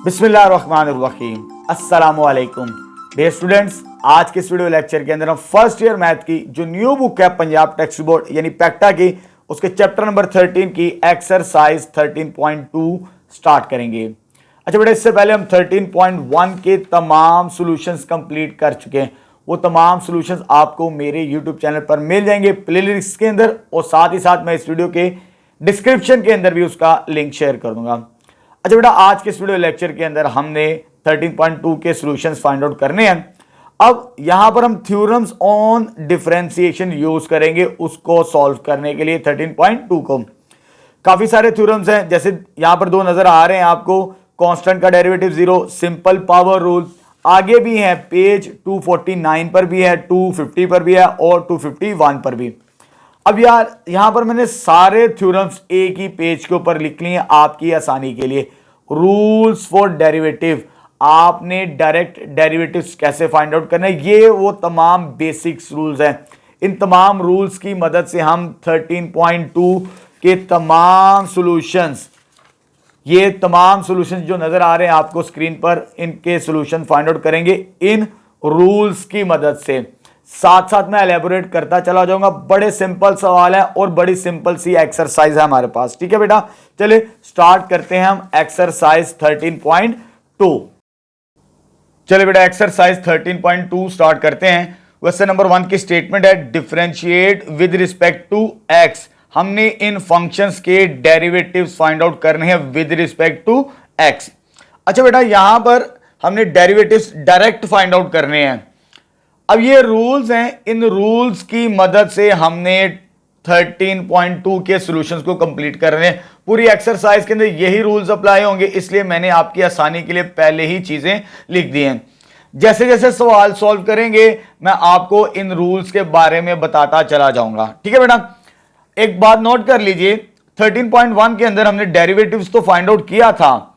बिस्मिल्लाहिर्रहमानिर्रहीम। अस्सलामुअलैकुम dear students, आज के इस वीडियो लेक्चर के अंदर हम फर्स्ट ईयर मैथ की जो न्यू बुक है पंजाब टेक्स्ट बोर्ड यानी पैक्टा की, उसके चैप्टर नंबर 13 की एक्सरसाइज 13.2 स्टार्ट करेंगे। अच्छा बेटा, इससे पहले हम 13.1 के तमाम सॉल्यूशंस कंप्लीट कर चुके हैं। वो तमाम सॉल्यूशंस आपको मेरे यूट्यूब चैनल पर मिल जाएंगे प्लेलिस्ट के अंदर, और साथ ही साथ मैं इस वीडियो के डिस्क्रिप्शन के अंदर भी उसका लिंक शेयर कर दूंगा। अच्छा बेटा, आज के इस वीडियो लेक्चर के अंदर हमने 13.2 के सॉल्यूशंस फाइंड आउट करने हैं। अब यहां पर हम थ्योरम्स ऑन डिफरेंशिएशन यूज करेंगे उसको सॉल्व करने के लिए 13.2 को। काफी सारे थ्योरम्स हैं, जैसे यहां पर दो नजर आ रहे हैं आपको, कांस्टेंट का डेरिवेटिव 0, सिंपल पावर रूल, आगे भी है पेज 249 पर भी है, 250 पर भी है और 251 पर भी। अब यार यहां पर मैंने सारे थ्योरम्स एक ही पेज के ऊपर लिख लिए आपकी आसानी के लिए। रूल्स फॉर डेरिवेटिव, आपने डायरेक्ट डेरिवेटिव्स कैसे फाइंड आउट करना है, ये वो तमाम बेसिक्स रूल्स हैं। इन तमाम रूल्स की मदद से हम 13.2 के तमाम सॉल्यूशंस, ये तमाम सॉल्यूशंस जो नजर आ रहे हैं आपको स्क्रीन पर, इनके सॉल्यूशन फाइंड आउट करेंगे इन रूल्स की मदद से। साथ साथ मैं एलैबोरेट करता चला जाऊंगा। बड़े सिंपल सवाल है और बड़ी सिंपल सी एक्सरसाइज है हमारे पास। ठीक है बेटा, चलिए स्टार्ट करते हैं हम एक्सरसाइज 13.2। चलिए बेटा, एक्सरसाइज 13.2 स्टार्ट करते हैं। क्वेश्चन नंबर 1 की स्टेटमेंट है differentiate with respect to X. हमने इन फंक्शंस के डेरिवेटिव्स फाइंड आउट करने हैं विद रिस्पेक्ट टू एक्स। अच्छा बेटा, यहां पर हमने डेरिवेटिव्स डायरेक्ट फाइंड आउट करने हैं। अब ये रूल्स हैं, इन रूल्स की मदद से हमने 13.2 के सॉल्यूशंस को कंप्लीट कर रहे हैं। पूरी एक्सरसाइज के अंदर यही रूल्स अप्लाई होंगे, इसलिए मैंने आपकी आसानी के लिए पहले ही चीजें लिख दी हैं। जैसे जैसे सवाल सॉल्व करेंगे मैं आपको इन रूल्स के बारे में बताता चला जाऊंगा। ठीक है बेटा, एक बात नोट कर लीजिए, 13.1 के अंदर हमने डेरिवेटिव्स तो फाइंड आउट किया था,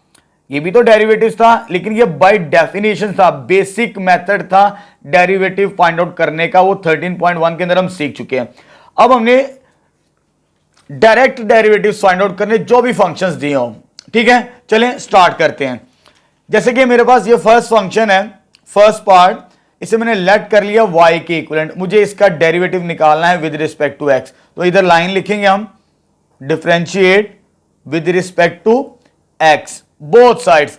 ये भी तो डेरिवेटिव था, लेकिन ये बाय डेफिनेशन था, बेसिक मेथड था डेरिवेटिव फाइंड आउट करने का, वो 13.1 के अंदर हम सीख चुके हैं। अब हमने डायरेक्ट डेरिवेटिव फाइंड आउट करने, जो भी फंक्शंस दिए हो। ठीक है, चलें स्टार्ट करते हैं। जैसे कि मेरे पास ये फर्स्ट फंक्शन है, फर्स्ट पार्ट, इसे मैंने लेट कर लिया y के इक्विवेलेंट, मुझे इसका डेरिवेटिव निकालना है विद रिस्पेक्ट टू x। तो इधर लाइन लिखेंगे हम, differentiate with respect to x both sides.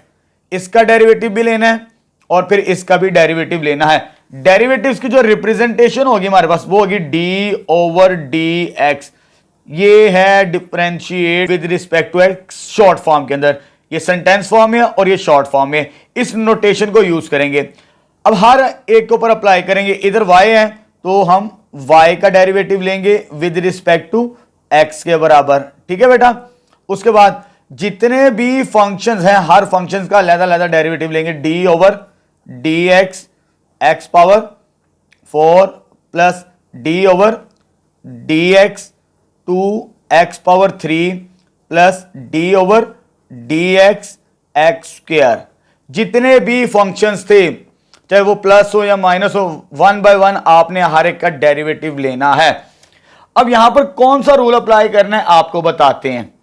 इसका डेरिवेटिव भी लेना है और फिर इसका भी डेरिवेटिव लेना है। डेरिवेटिव्स की जो रिप्रेजेंटेशन होगी हमारे पास वो होगी d/dx। ये है differentiate with respect to x short form के अंदर, ये सेंटेंस फॉर्म है और ये शॉर्ट फॉर्म है। इस नोटेशन को यूज करेंगे। अब हर एक के ऊपर अप्लाई करेंगे। इधर y है तो हम y का डेरिवेटिव लेंगे विद रिस्पेक्ट टू x के बराबर। ठीक है बेटा, उसके बाद जितने भी फंक्शंस हैं हर फंक्शंस का अलग-अलग डेरिवेटिव लेंगे। d/dx x power 4 plus d/dx 2x power 3 plus d/dx x square. जितने भी फंक्शंस थे, चाहे वो प्लस हो या माइनस हो, 1 बाय 1 आपने हर एक का डेरिवेटिव लेना है। अब यहां पर कौन सा रूल अप्लाई करना है आपको बताते हैं।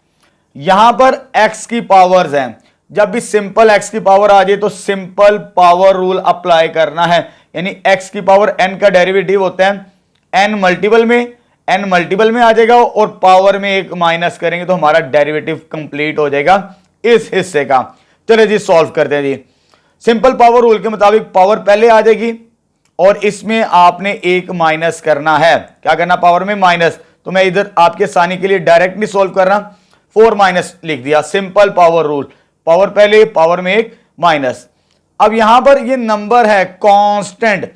यहां पर x की पावर्स हैं, जब भी सिंपल x की पावर आ जाए तो सिंपल पावर रूल अप्लाई करना है। यानी x की पावर n का डेरिवेटिव होता है n मल्टीपल में आ जाएगा और पावर में एक माइनस करेंगे तो हमारा डेरिवेटिव कंप्लीट हो जाएगा इस हिस्से का। चलिए जी सॉल्व करते हैं जी। सिंपल पावर रूल के मुताबिक पावर पहले आ जाएगी और इसमें आपने एक माइनस करना है। क्या करना, पावर में माइनस। तो मैं इधर आपके आसानी के लिए डायरेक्ट नहीं सॉल्व कर रहा, 4 माइनस लिख दिया। सिंपल पावर रूल, पावर पहले, पावर में एक माइनस। अब यहां पर ये नंबर है कांस्टेंट,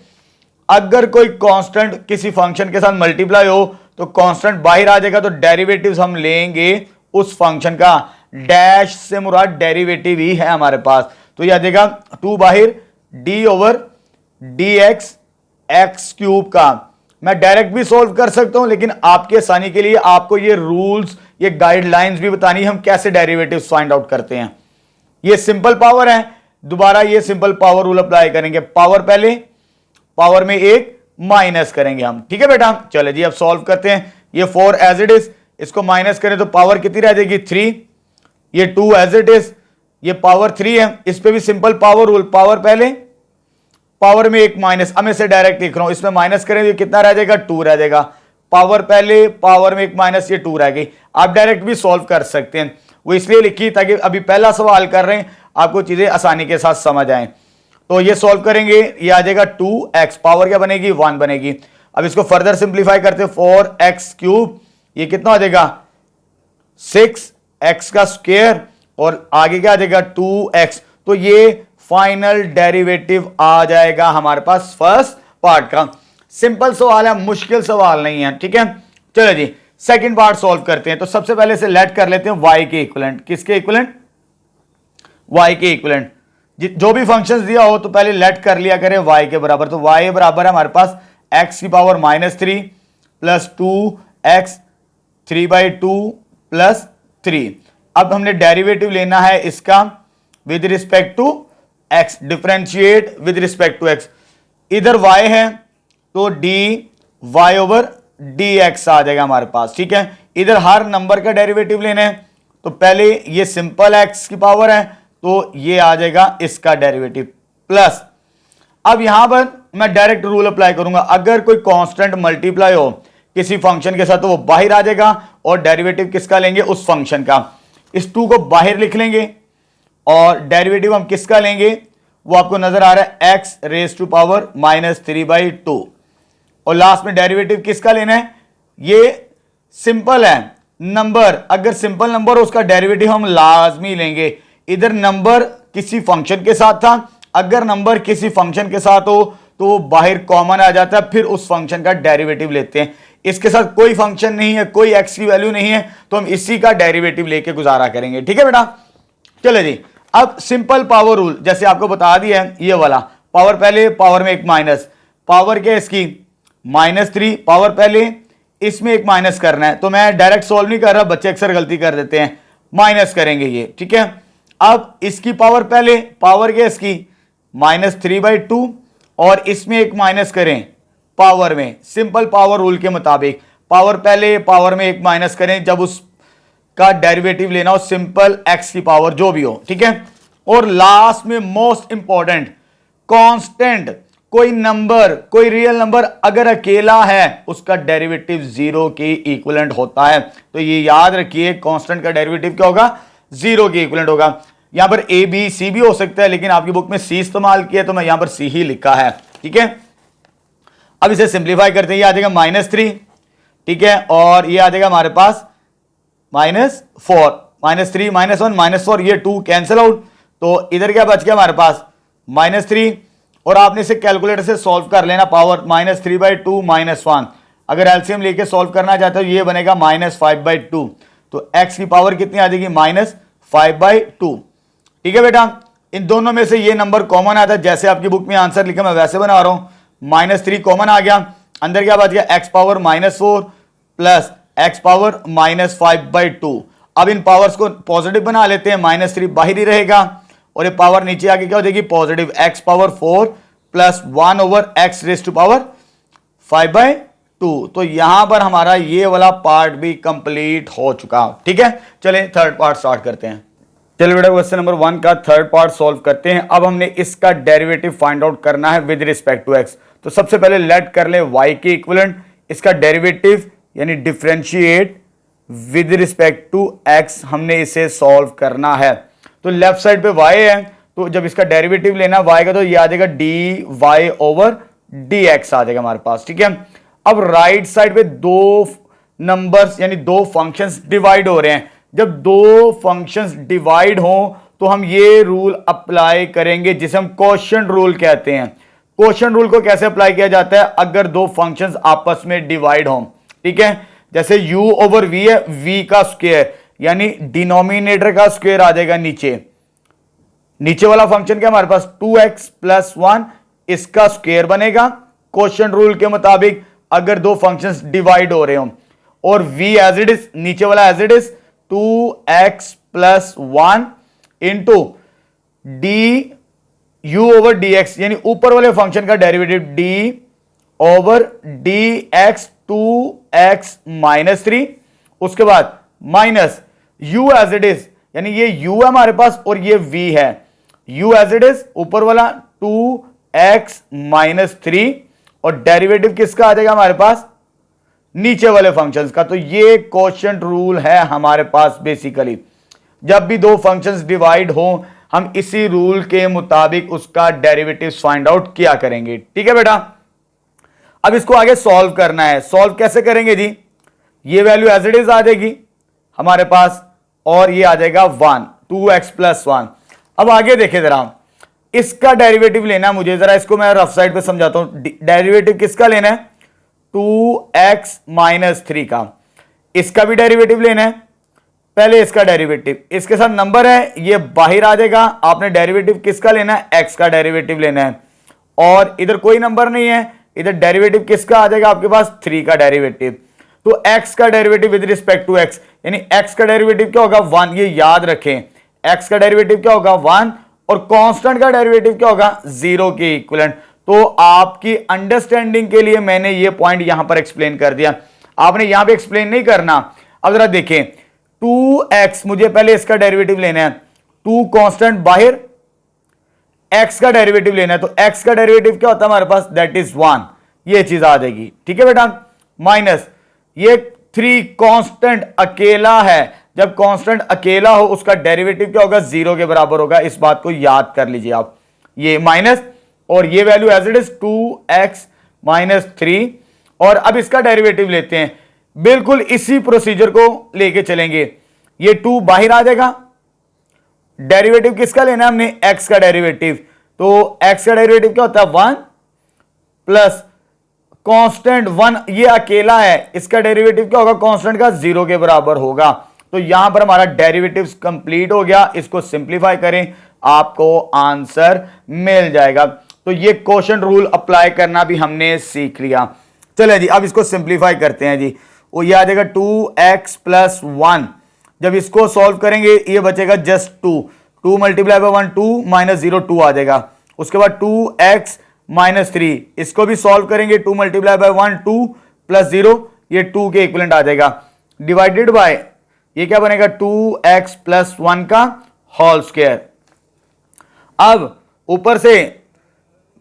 अगर कोई कांस्टेंट किसी फंक्शन के साथ मल्टीप्लाई हो तो कांस्टेंट बाहर आ जाएगा, तो डेरिवेटिव्स हम लेंगे उस फंक्शन का। डैश से मुराद डेरिवेटिव ही है हमारे पास, तो यह आ जाएगा 2 बाहर d/dx x क्यूब का। मैं डायरेक्ट भी सॉल्व कर सकता हूं, लेकिन आपकी आसानी के लिए आपको ये रूल्स, ये गाइडलाइंस भी बतानी हम कैसे डेरिवेटिव्स फाइंड आउट करते हैं। ये सिंपल पावर है, दोबारा ये सिंपल पावर रूल अप्लाई करेंगे। पावर पहले, पावर में एक माइनस करेंगे हम। ठीक है बेटा, चले जी अब सॉल्व करते हैं। ये 4 एज इट इज, इसको माइनस करें तो पावर कितनी रह जाएगी 3, ये 2 एज इट इज, ये पावर 3 है, इस पे भी सिंपल पावर रूल, पावर पहले, पावर में एक माइनस, अब मैं इसे डायरेक्ट लिख रहा हूं, इसमें माइनस करें तो कितना रह जाएगा, 2 रह जाएगा। पावर पहले, पावर में एक माइनस, ये 2 रह गई। आप डायरेक्ट भी सॉल्व कर सकते हैं, वो इसलिए लिखी ताकि अभी पहला सवाल कर रहे हैं, आपको चीजें आसानी के साथ समझ आए। तो ये सॉल्व करेंगे, ये आ जाएगा 2x, पावर क्या बनेगी, 1 बनेगी। अब इसको फर्दर सिंप्लीफाई करते हैं, 4x क्यूब, ये कितना हो जाएगा 6x का स्क्वायर, और आगे क्या आ जाएगा 2x। तो ये फाइनल डेरिवेटिव आ जाएगा हमारे पास फर्स्ट पार्ट का। सिंपल सवाल है, मुश्किल सवाल नहीं है, ठीक है। चलो जी सेकंड पार्ट सॉल्व करते हैं। तो सबसे पहले से लेट कर लेते हैं y के इक्विवेलेंट। किसके इक्विवेलेंट, y के इक्विवेलेंट। जो भी फंक्शंस दिया हो तो पहले लेट कर लिया करें y के बराबर। तो y बराबर है हमारे पास x की पावर -3 प्लस 2x 3/2 प्लस 3। अब हमने डेरिवेटिव लेना है इसका with respect to x, differentiate with respect to x। इधर y है तो dy/dx आ जाएगा हमारे पास, ठीक है। इधर हर नंबर का डेरिवेटिव लेना है, तो पहले ये सिंपल x की पावर है तो ये आ जाएगा इसका डेरिवेटिव प्लस। अब यहां पर मैं डायरेक्ट रूल अप्लाई करूंगा, अगर कोई कांस्टेंट मल्टीप्लाई हो किसी फंक्शन के साथ तो वो बाहर आ जाएगा, और डेरिवेटिव किसका लेंगे, उस फंक्शन का। इस 2 को बाहर लिख लेंगे और डेरिवेटिव हम किसका लेंगे, वो आपको नजर आ रहा है x⁻³ -3/2, और लास्ट में डेरिवेटिव किसका लेना है, ये सिंपल है नंबर, अगर सिंपल नंबर हो उसका डेरिवेटिव हम लाजमी लेंगे। इधर नंबर किसी फंक्शन के साथ था, अगर नंबर किसी फंक्शन के साथ हो तो वो बाहर कॉमन आ जाता है, फिर उस फंक्शन का डेरिवेटिव लेते हैं। इसके साथ कोई फंक्शन नहीं है, कोई x की वैल्यू नहीं है, तो हम इसी का डेरिवेटिव लेके गुजारा करेंगे, ठीक है बेटा। चलो जी अब सिंपल पावर रूल जैसे आपको बता दिया है, ये वाला पावर पहले, पावर में एक माइनस, पावर क्या है इसकी -3, पावर पहले, इसमें एक माइनस करना है। तो मैं डायरेक्ट सॉल्व नहीं कर रहा, बच्चे अक्सर गलती कर देते हैं, माइनस करेंगे ये, ठीक है। अब इसकी पावर पहले, पावर क्या इसकी -3/2, और इसमें एक माइनस करें पावर में, सिंपल पावर रूल के मुताबिक पावर पहले, पावर में एक माइनस करें जब उसका डेरिवेटिव लेना हो, सिंपल x की पावर जो भी हो, ठीक है। और लास्ट में मोस्ट इंपॉर्टेंट, कांस्टेंट, कोई नंबर, कोई रियल नंबर अगर अकेला है उसका डेरिवेटिव 0 के इक्विवेलेंट होता है। तो ये याद रखिए, कांस्टेंट का डेरिवेटिव क्या होगा, 0 के इक्विवेलेंट होगा। यहां पर a b c भी हो सकता है, लेकिन आपकी बुक में c इस्तेमाल किया तो मैं यहां पर c ही लिखा है, ठीक है। अब इसे सिंप्लीफाई करते हैं, ये आ जाएगा -3, ठीक है, और ये आ जाएगा हमारे पास -4, -3 -1 -4, ये 2 कैंसिल आउट, तो इधर क्या बच गया हमारे पास -3, और आपने इसे कैलकुलेटर से सॉल्व कर लेना, पावर -3/2 -1, अगर एलसीएम लेके सॉल्व करना चाहते हो ये बनेगा -5/2, तो x की पावर कितनी आ जाएगी -5/2, ठीक है बेटा। इन दोनों में से ये नंबर कॉमन आता है, जैसे आपकी बुक में आंसर लिखा मैं वैसे बना रहा हूं, -3 कॉमन आ गया, अंदर क्या बच गया x power -4 plus x power -5/2। अब इन पावर्स को पॉजिटिव बना लेते हैं, -3 बाहर ही रहेगा, और ये पावर नीचे आके क्या हो जाएगी positive, x power 4 plus 1/x⁻5/2। तो यहां पर हमारा ये वाला पार्ट भी कंप्लीट हो चुका, ठीक है। चलें थर्ड पार्ट स्टार्ट करते हैं। चलिए बेटा क्वेश्चन नंबर 1 का थर्ड पार्ट सॉल्व करते हैं। अब हमने इसका डेरिवेटिव फाइंड आउट करना है विद रिस्पेक्ट टू x। तो सबसे पहले लेट कर ले y के इक्विवेलेंट, इसका डेरिवेटिव यानी differentiate with respect to x, हमने इसे सॉल्व करना है। तो लेफ्ट साइड पे y है, तो जब इसका डेरिवेटिव लेना y का तो ये आ जाएगा dy/dx आ जाएगा हमारे पास, ठीक है। अब राइट साइड पे दो नंबर्स यानी दो फंक्शंस डिवाइड हो रहे हैं, जब दो फंक्शंस डिवाइड हो तो हम ये रूल अप्लाई करेंगे जिसे हम क्वोशिएंट रूल कहते हैं। क्वोशिएंट रूल को कैसे अप्लाई किया जाता है, अगर दो फंक्शंस आपस में डिवाइड हो, ठीक है। जैसे u/v है, v का स्क्वायर यानी डिनोमिनेटर का स्क्वायर आ जाएगा नीचे वाला फंक्शन क्या हमारे पास 2x + 1, इसका स्क्वायर बनेगा क्वोशिएंट रूल के मुताबिक अगर दो फंक्शंस डिवाइड हो रहे हो, और v एज इट इज, नीचे वाला as it is 2x + 1 into du/dx यानी ऊपर वाले फंक्शन का डेरिवेटिव d/dx 2x - 3, उसके बाद minus u as it is यानी ये u है हमारे पास और ये v है, u एज इट इज, ऊपर वाला 2x माइनस 3 और डेरिवेटिव किसका आ जाएगा हमारे पास, नीचे वाले फंक्शंस का। तो ये क्वोशिएंट रूल है हमारे पास। बेसिकली जब भी दो फंक्शंस डिवाइड हो हम इसी रूल के मुताबिक उसका डेरिवेटिव फाइंड आउट किया करेंगे। ठीक है बेटा, अब इसको आगे सॉल्व करना है। सॉल्व कैसे करेंगे जी, ये वैल्यू एज इट इज आ जाएगी हमारे पास और ये आ जाएगा 1, 2x प्लस 1। अब आगे देखें जरा, इसका डेरिवेटिव लेना मुझे, जरा इसको मैं रफ साइड पे समझाता हूं। डेरिवेटिव किसका लेना है, 2x माइनस 3 का। इसका भी डेरिवेटिव लेना है, पहले इसका डेरिवेटिव, इसके साथ नंबर है ये बाहर आ जाएगा। आपने डेरिवेटिव किसका लेना है, x का डेरिवेटिव लेना है और इधर कोई नंबर नहीं है, इधर डेरिवेटिव किसका आ जाएगा आपके पास, 3 का डेरिवेटिव। तो x का derivative with respect to x, यानी x का डेरिवेटिव क्या होगा 1, ये याद रखें। x का डेरिवेटिव क्या होगा 1 और कांस्टेंट का डेरिवेटिव क्या होगा 0 के इक्विवेलेंट। तो आपकी अंडरस्टैंडिंग के लिए मैंने ये पॉइंट यहां पर एक्सप्लेन कर दिया, आपने यहां पे एक्सप्लेन नहीं करना। अब जरा देखें 2x, मुझे पहले इसका डेरिवेटिव लेना है, 2 कांस्टेंट बाहर, x का डेरिवेटिव लेना है। तो x का डेरिवेटिव क्या होता है हमारे पास, दैट इज 1, ये चीज आ जाएगी। ठीक है बेटा, माइनस ये 3 कांस्टेंट अकेला है, जब कांस्टेंट अकेला हो उसका डेरिवेटिव क्या होगा, 0 के बराबर होगा। इस बात को याद कर लीजिए आप, ये माइनस और ये value as it is 2x minus 3। और अब इसका डेरिवेटिव लेते हैं, बिल्कुल इसी प्रोसीजर को लेके चलेंगे। ये 2 बाहर आ जाएगा, डेरिवेटिव किसका लेना है हमने, x का डेरिवेटिव। तो x का डेरिवेटिव क्या होता है 1 प्लस कांस्टेंट 1, ये अकेला है, इसका डेरिवेटिव क्या होगा कांस्टेंट का 0 के बराबर होगा। तो यहां पर हमारा डेरिवेटिव कंप्लीट हो गया। इसको सिंप्लीफाई करें, आपको आंसर मिल जाएगा। तो ये क्वोशिएंट रूल अप्लाई करना भी हमने सीख लिया। चलिए जी, अब इसको सिंप्लीफाई करते हैं जी। वो ये आ जाएगा 2x प्लस 1, जब इसको सॉल्व करेंगे ये बचेगा जस्ट 2 मल्टीप्लाई बाय 1 2 माइनस 0 2 आ जाएगा। उसके बाद 2x माइनस 3, इसको भी सॉल्व करेंगे, 2 मल्टीप्लाई बाय 1 2 प्लस 0, ये 2 के इक्विवेलेंट आ जाएगा। डिवाइडेड बाय ये क्या बनेगा 2x प्लस 1 का होल स्क्वायर। अब ऊपर से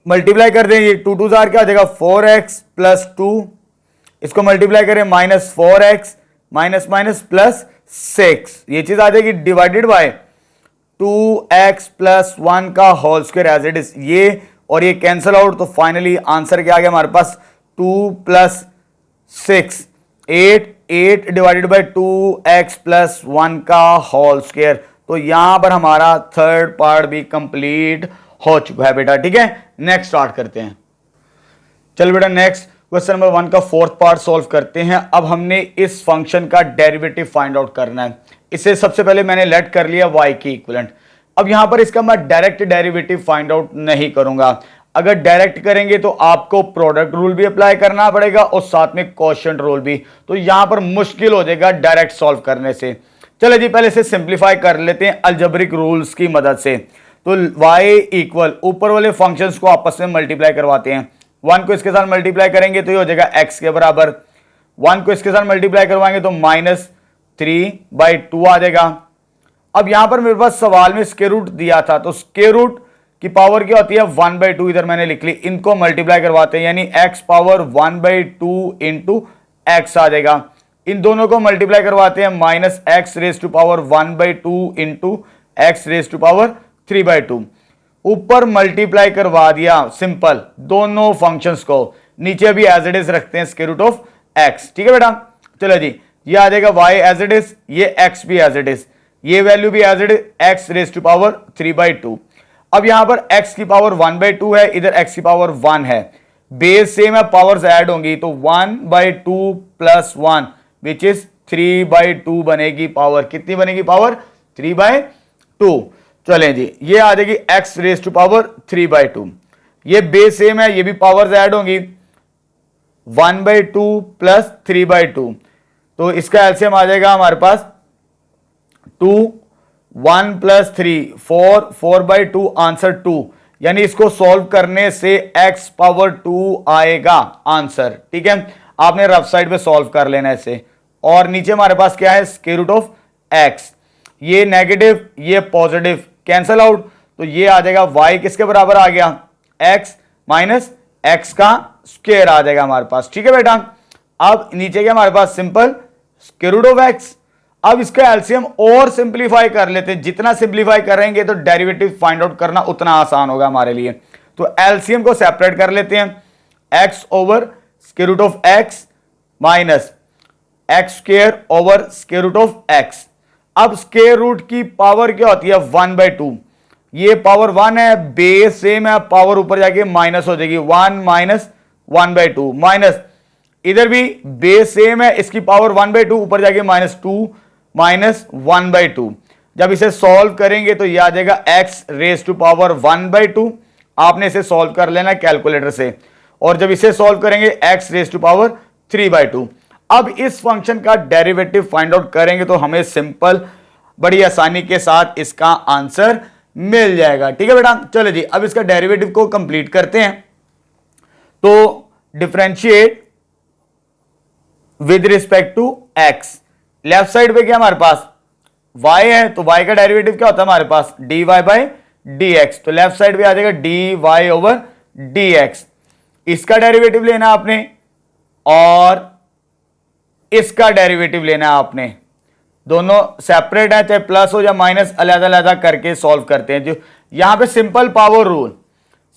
मल्टीप्लाई कर देंगे, 2 2 जार क्या आ जाएगा 4x प्लस 2, इसको मल्टीप्लाई करें minus 4x minus minus plus 6, ये चीज आ जाएगी। डिवाइडेड बाय 2x प्लस 1 का whole square as it is, ये और ये कैंसिल आउट। तो फाइनली आंसर क्या आ गया हमारे पास 2 प्लस 6 8 डिवाइडेड बाय 2x प्लस 1 का होल स्क्वायर। तो यहां पर हमारा थर्ड पार्ट भी कंप्लीट हो चुका है बेटा। ठीक है, नेक्स्ट स्टार्ट करते हैं। चल बेटा, नेक्स्ट क्वेश्चन नंबर 1 का फोर्थ पार्ट सॉल्व करते हैं। अब हमने इस फंक्शन का डेरिवेटिव फाइंड आउट करना है। इसे सबसे पहले मैंने लेट कर लिया y की इक्विवेलेंट। अब यहां पर इसका मैं डायरेक्ट डेरिवेटिव फाइंड आउट नहीं करूंगा। अगर डायरेक्ट करेंगे तो आपको प्रोडक्ट रूल भी अप्लाई करना पड़ेगा और साथ में क्वोशिएंट रूल भी, तो यहां पर मुश्किल हो जाएगा डायरेक्ट सॉल्व करने से। चलो जी, पहले इसे सिंप्लीफाई कर लेते हैं अलजेब्रिक रूल्स की मदद से। तो y इक्वल, ऊपर वाले फंक्शंस को आपस में मल्टीप्लाई करवाते हैं। 1 को इसके साथ मल्टीप्लाई करेंगे तो ये हो जाएगा x के बराबर, 1 को इसके साथ मल्टीप्लाई करवाएंगे तो माइनस 3/2 आ जाएगा। अब यहां पर मेरे पास सवाल में स्क्वायर रूट दिया था, तो स्क्वायर रूट की पावर क्या होती है 1/2, इधर मैंने लिख ली। इनको मल्टीप्लाई करवाते हैं, यानी x पावर 1/2 इंटू एक्स आ जाएगा। इन दोनों को मल्टीप्लाई करवाते हैं, minus x raise to power 1/2 into x raise to power 3/2। ऊपर मल्टीप्लाई करवा दिया सिंपल दोनों फंक्शंस को, नीचे भी एज इट इज रखते हैं स्क्वायर रूट ऑफ एक्स। ठीक है बेटा, चलो जी, ये आ जाएगा y एज इट इज, ये x भी एज इट इज, ये वैल्यू भी as it is, X raise to power 3/2। अब यहां पर x की पावर 1/2 है, इधर x की पावर 1 है, बेस सेम है, पावर्स ऐड होंगी तो 1/2 प्लस 1 विच इज 3/2 बनेगी पावर। कितनी बनेगी पावर 3/2। चलें जी, ये आ जाएगी x रेज टू पावर 3/2, ये बेस सेम है, ये भी पावर्स ऐड होंगी 1/2 प्लस 3/2, तो इसका एलसीएम आ जाएगा हमारे पास 2, 1 प्लस 3 4, 4/2 आंसर 2, यानी इसको सॉल्व करने से x पावर 2 आएगा आंसर। ठीक है, आपने रफ साइड पे सॉल्व कर लेना इसे। और नीचे हमारे पास क्या है स्क्वायर रूट ऑफ x। ये नेगेटिव ये पॉजिटिव कैंसल आउट, तो ये आ जाएगा y किसके बराबर आ गया, x माइनस x का स्क्वायर आ जाएगा हमारे पास। ठीक है बेटा, अब नीचे क्या हमारे पास simple square root of x। अब इसका एलसीएम और सिंप्लीफाई कर लेते हैं, जितना सिंप्लीफाई करेंगे तो डेरिवेटिव फाइंड आउट करना उतना आसान होगा हमारे लिए। तो एलसीएम को सेपरेट कर लेते हैं, x over square root of x minus x square over square root of x। अब स्क्वायर रूट की पावर क्या होती है 1/2, ये पावर 1 है, बेस सेम है, पावर ऊपर जाके माइनस हो जाएगी 1 माइनस 1/2 माइनस इधर भी बेस सेम है, इसकी पावर 1/2 ऊपर जाके -2 माइनस 1/2। जब इसे सॉल्व करेंगे तो यह आ जाएगा x रेज टू पावर 1/2। आपने इसे सॉल्व कर लेना कैलकुलेटर से, और जब इसे सॉल्व करेंगे x रेज टू पावर 3/2। अब इस फंक्शन का डेरिवेटिव फाइंड आउट करेंगे तो हमें सिंपल बड़ी आसानी के साथ इसका आंसर मिल जाएगा। ठीक है बेटा, चलो जी अब इसका डेरिवेटिव को कंप्लीट करते हैं। तो differentiate with respect to x, left side पे क्या हमारे पास y है, तो y का डेरिवेटिव क्या होता है हमारे पास dy बाई dx, तो लेफ्ट साइड पे आ जाएगा dy ओवर dx। इसका डेरिवेटिव लेना आपने और इसका डेरिवेटिव लेना है आपने, दोनों सेपरेट है, चाहे प्लस हो या माइनस, अलग अलग करके सॉल्व करते हैं। जो यहां पे simple power rule,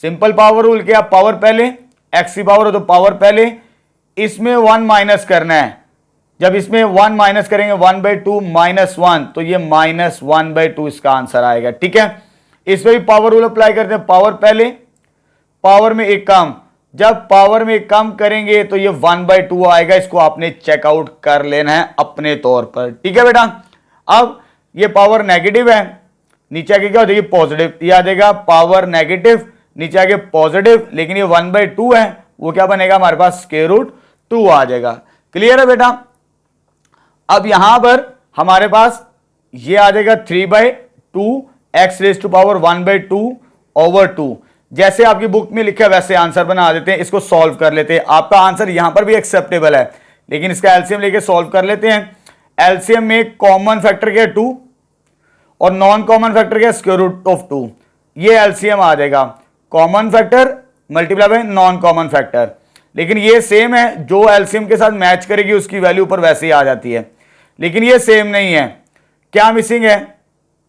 simple power rule क्या, पावर पहले x की पावर हो तो पावर पहले, इसमें 1 माइनस करना है, जब इसमें 1 माइनस करेंगे 1/2 माइनस 1, तो ये -1/2 इसका आंसर आएगा। ठीक है, इसमें भी पावर रूल अप्लाई करते हैं, पावर पहले पावर में एक कम, जब पावर में कम करेंगे तो ये 1/2 आएगा, इसको आपने चेकआउट कर लेना है अपने तौर पर। ठीक है बेटा, अब ये पावर नेगेटिव है, नीचे आके क्या हो जाएगी पॉजिटिव, ये आ जाएगा पावर नेगेटिव, नीचे आके पॉजिटिव, लेकिन ये 1/2 है, वो क्या बनेगा हमारे पास स्क्वायर रूट 2 आ जाएगा। क्लियर है बेटा, अब यहां पर हमारे पास ये आ जाएगा 3/2 x raise to power 1/2 over 2। जैसे आपकी बुक में लिखा है वैसे आंसर बना देते हैं, इसको सॉल्व कर लेते हैं। आपका आंसर यहां पर भी एक्सेप्टेबल है, लेकिन इसका एलसीएम लेके सॉल्व कर लेते हैं। एलसीएम में कॉमन फैक्टर क्या 2 और नॉन कॉमन फैक्टर क्या स्क्वायर रूट ऑफ 2, ये एलसीएम आ जाएगा common factor multiply by non common factor. लेकिन ये सेम है, जो एलसीएम के साथ मैच करेगी उसकी वैल्यू ऊपर वैसे ही आ जाती है, लेकिन ये सेम नहीं है। क्या मिसिंग है,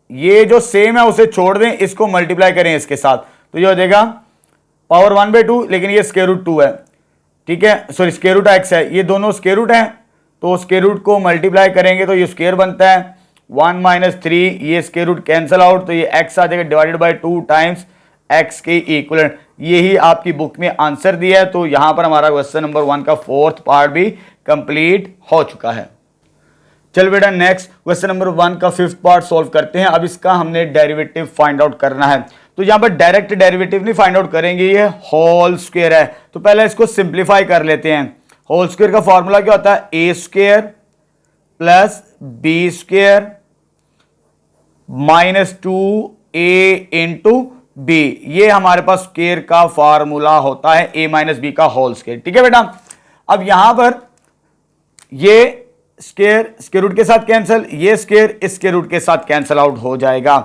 ये जो सेम है उसे छोड़ दें, इसको मल्टीप्लाई करें इसके साथ, तो ये हो जाएगा पावर 1/2, लेकिन ये स्क्वायर रूट 2 है। ठीक है, सॉरी स्क्वायर रूट x है, ये दोनों स्क्वायर रूट है, तो स्क्वायर रूट को मल्टीप्लाई करेंगे तो ये स्क्वायर बनता है 1 माइनस 3, ये स्क्वायर रूट कैंसल आउट, तो ये x आ जाएगा डिवाइडेड बाय 2 टाइम्स x के इक्वलेंट। यही आपकी बुक में आंसर दिया है, तो यहां पर हमारा क्वेश्चन नंबर 1 का 4th पार्ट भी कंप्लीट हो चुका है। चल बेटा नेक्स्ट क्वेश्चन नंबर 1 का 5th पार्ट सॉल्व करते हैं। अब इसका हमने डेरिवेटिव फाइंड आउट करना है, तो यहां पर डायरेक्ट डेरिवेटिव नहीं फाइंड आउट करेंगे, ये होल स्क्वायर है, तो पहले इसको सिंप्लीफाई कर लेते हैं। होल स्क्वायर का फॉर्मूला क्या होता है A square plus B square -2a into B, ये हमारे पास स्क्वायर का फॉर्मूला होता है a माइनस बी का होल स्क्वायर। ठीक है बेटा, अब यहां पर ये स्क्वायर स्क्वायर रूट के साथ कैंसिल, ये स्क्वायर इस स्क्वायर रूट के साथ कैंसिल आउट हो जाएगा,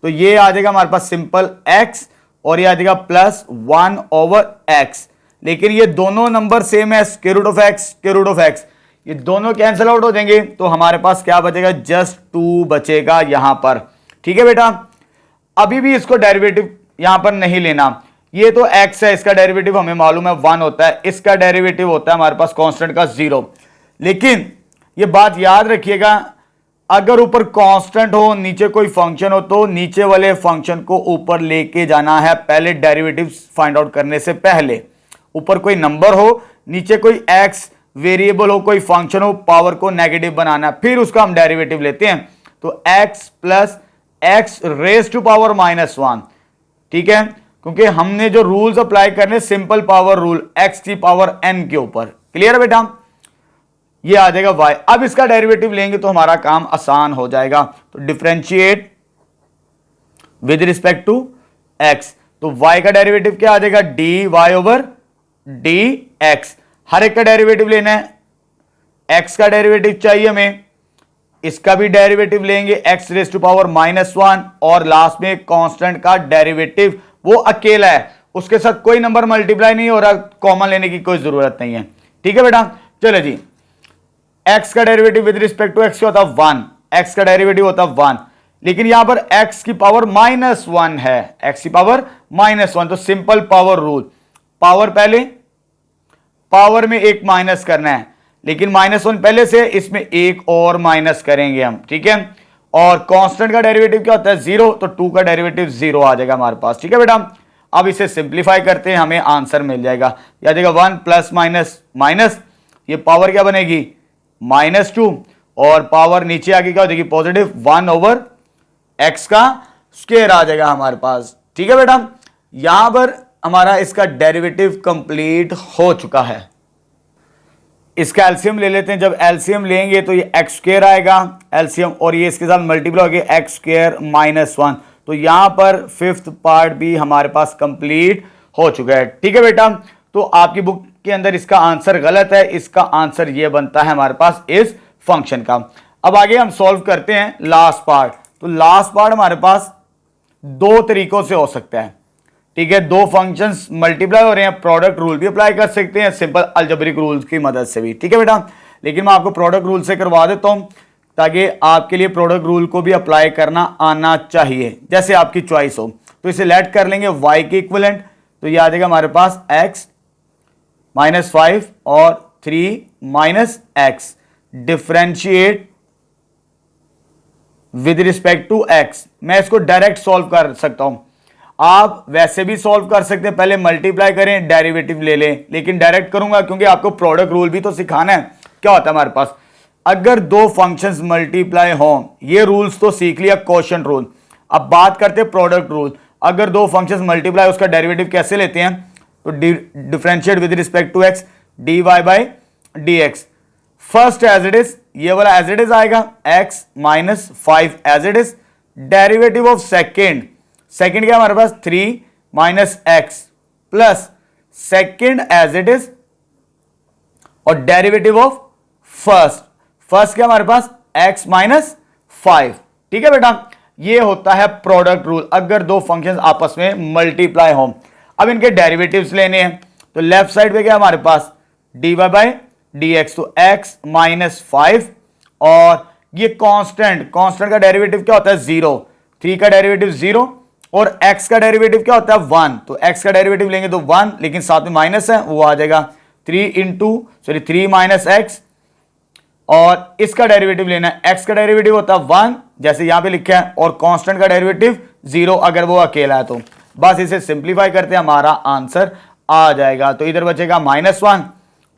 तो ये आ जाएगा हमारे पास सिंपल x और ये आ जाएगा +1 ओवर x। लेकिन ये दोनों नंबर सेम है, square root of x square root of x, ये दोनों कैंसिल आउट हो जाएंगे, तो हमारे पास क्या बचेगा जस्ट 2 बचेगा यहां पर। ठीक है बेटा, अभी भी इसको डेरिवेटिव यहां पर नहीं लेना, ये तो x है, इसका डेरिवेटिव हमें मालूम है 1 होता है, इसका डेरिवेटिव होता है हमारे पास कांस्टेंट का 0। लेकिन ये बात याद रखिएगा, अगर ऊपर कांस्टेंट हो नीचे कोई फंक्शन हो तो नीचे वाले फंक्शन को ऊपर लेके जाना है पहले, डेरिवेटिव फाइंड आउट करने से पहले। ऊपर कोई नंबर हो, नीचे कोई x वेरिएबल हो, कोई फंक्शन हो, पावर को नेगेटिव बनाना, फिर उसका हम डेरिवेटिव लेते हैं, तो x plus x raise to power -1। ठीक है, क्योंकि हमने जो रूल्स अप्लाई करने सिंपल पावर रूल x की पावर n के ऊपर। क्लियर है बेटा, ये आ जाएगा y। अब इसका डेरिवेटिव लेंगे तो हमारा काम आसान हो जाएगा, तो differentiate with respect to x, तो y का डेरिवेटिव क्या आ जाएगा dy ओवर dx। हर एक का डेरिवेटिव लेना है, x का डेरिवेटिव चाहिए हमें, इसका भी डेरिवेटिव लेंगे x रेज टू पावर -1 और लास्ट में कांस्टेंट का डेरिवेटिव वो अकेला है, उसके साथ कोई नंबर मल्टीप्लाई नहीं हो रहा, कॉमन लेने की कोई जरूरत नहीं है। ठीक है बेटा, चलो जी, x का derivative with respect to x क्या होता है 1, x का डेरिवेटिव होता है 1, लेकिन यहां पर x की पावर -1 है, x की पावर -1, तो सिंपल पावर रूल, पावर पहले पावर में एक माइनस करना है, लेकिन -1 पहले से, इसमें एक और माइनस करेंगे हम। ठीक है, और कांस्टेंट का डेरिवेटिव क्या होता है 0, तो 2 का डेरिवेटिव 0 आ जाएगा हमारे पास। ठीक है बेटा, अब इसे सिंप्लीफाई करते हैं, हमें आंसर मिल जाएगा, या जाएगा 1 प्लस माइनस माइनस, ये पावर क्या बनेगी -2, और पावर नीचे आके क्या हो जाएगी पॉजिटिव 1 ओवर x का स्क्वायर आ जाएगा हमारे पास। ठीक है बेटा, यहां पर हमारा इसका डेरिवेटिव कंप्लीट हो चुका है। इसका एलसीएम ले लेते हैं, जब एलसीएम लेंगे तो ये एक्स स्क्वायर आएगा एलसीएम, और ये इसके साथ मल्टीप्लाई हो गया एक्स स्क्वायर -1, तो यहां पर फिफ्थ पार्ट भी हमारे पास कंप्लीट हो चुका है। ठीक है बेटा, तो आपकी बुक के अंदर इसका आंसर गलत है, इसका आंसर ये बनता है हमारे पास इस फंक्शन का। अब आगे हम सॉल्व करते हैं लास्ट पार्ट, तो लास्ट पार्ट हमारे पास दो तरीकों से हो सकता है। ठीक है, दो फंक्शंस मल्टीप्लाई हो रहे हैं, प्रोडक्ट रूल भी अप्लाई कर सकते हैं, सिंपल अलजेब्रिक रूल्स की मदद से भी। ठीक है बेटा, लेकिन मैं आपको प्रोडक्ट रूल से करवा देता हूं, ताकि आपके लिए प्रोडक्ट रूल को भी अप्लाई करना आना चाहिए, जैसे आपकी चॉइस हो। तो इसे लेट कर लेंगे y के इक्विवेलेंट, तो ये आ जाएगा हमारे पास x -5 और 3 -x, differentiate with respect to x। मैं इसको डायरेक्ट सॉल्व कर सकता हूं, आप वैसे भी सॉल्व कर सकते हैं, पहले मल्टीप्लाई करें डेरिवेटिव ले लें, लेकिन डायरेक्ट करूंगा क्योंकि आपको प्रोडक्ट रूल भी तो सिखाना है। क्या होता है हमारे पास, अगर दो फंक्शंस मल्टीप्लाई हों, ये रूल्स तो सीख लिया क्वोशिएंट रूल, अब बात करते हैं प्रोडक्ट रूल। अगर दो फंक्शंस मल्टीप्लाई, उसका डेरिवेटिव कैसे लेते हैं, तो differentiate with respect to x dy by dx। First as it is, ये वाला एज इट इज आएगा, x -5 as it is, derivative of second क्या हमारे पास 3 x plus second as it is, और डेरिवेटिव ऑफ फर्स्ट क्या हमारे पास x -5। ठीक है बेटा, ये होता है प्रोडक्ट रूल, अगर दो फंक्शंस आपस में मल्टीप्लाई हो। अब इनके डेरिवेटिव्स लेने हैं, तो लेफ्ट साइड पे क्या हमारे पास dy बाई dx, तो x -5, और ये कांस्टेंट का डेरिवेटिव क्या होता है 0, 3 का डेरिवेटिव 0, और x का डेरिवेटिव क्या होता है 1, तो x का डेरिवेटिव लेंगे तो 1, लेकिन साथ में माइनस है, वो आ जाएगा 3 x, और इसका डेरिवेटिव लेना है, x का डेरिवेटिव होता है 1 जैसे यहां पे लिखा है, और कांस्टेंट का डेरिवेटिव 0 अगर वो अकेला है। तो बस इसे सिंप्लीफाई करते हैं, हमारा आंसर आ जाएगा। तो इधर बचेगा -1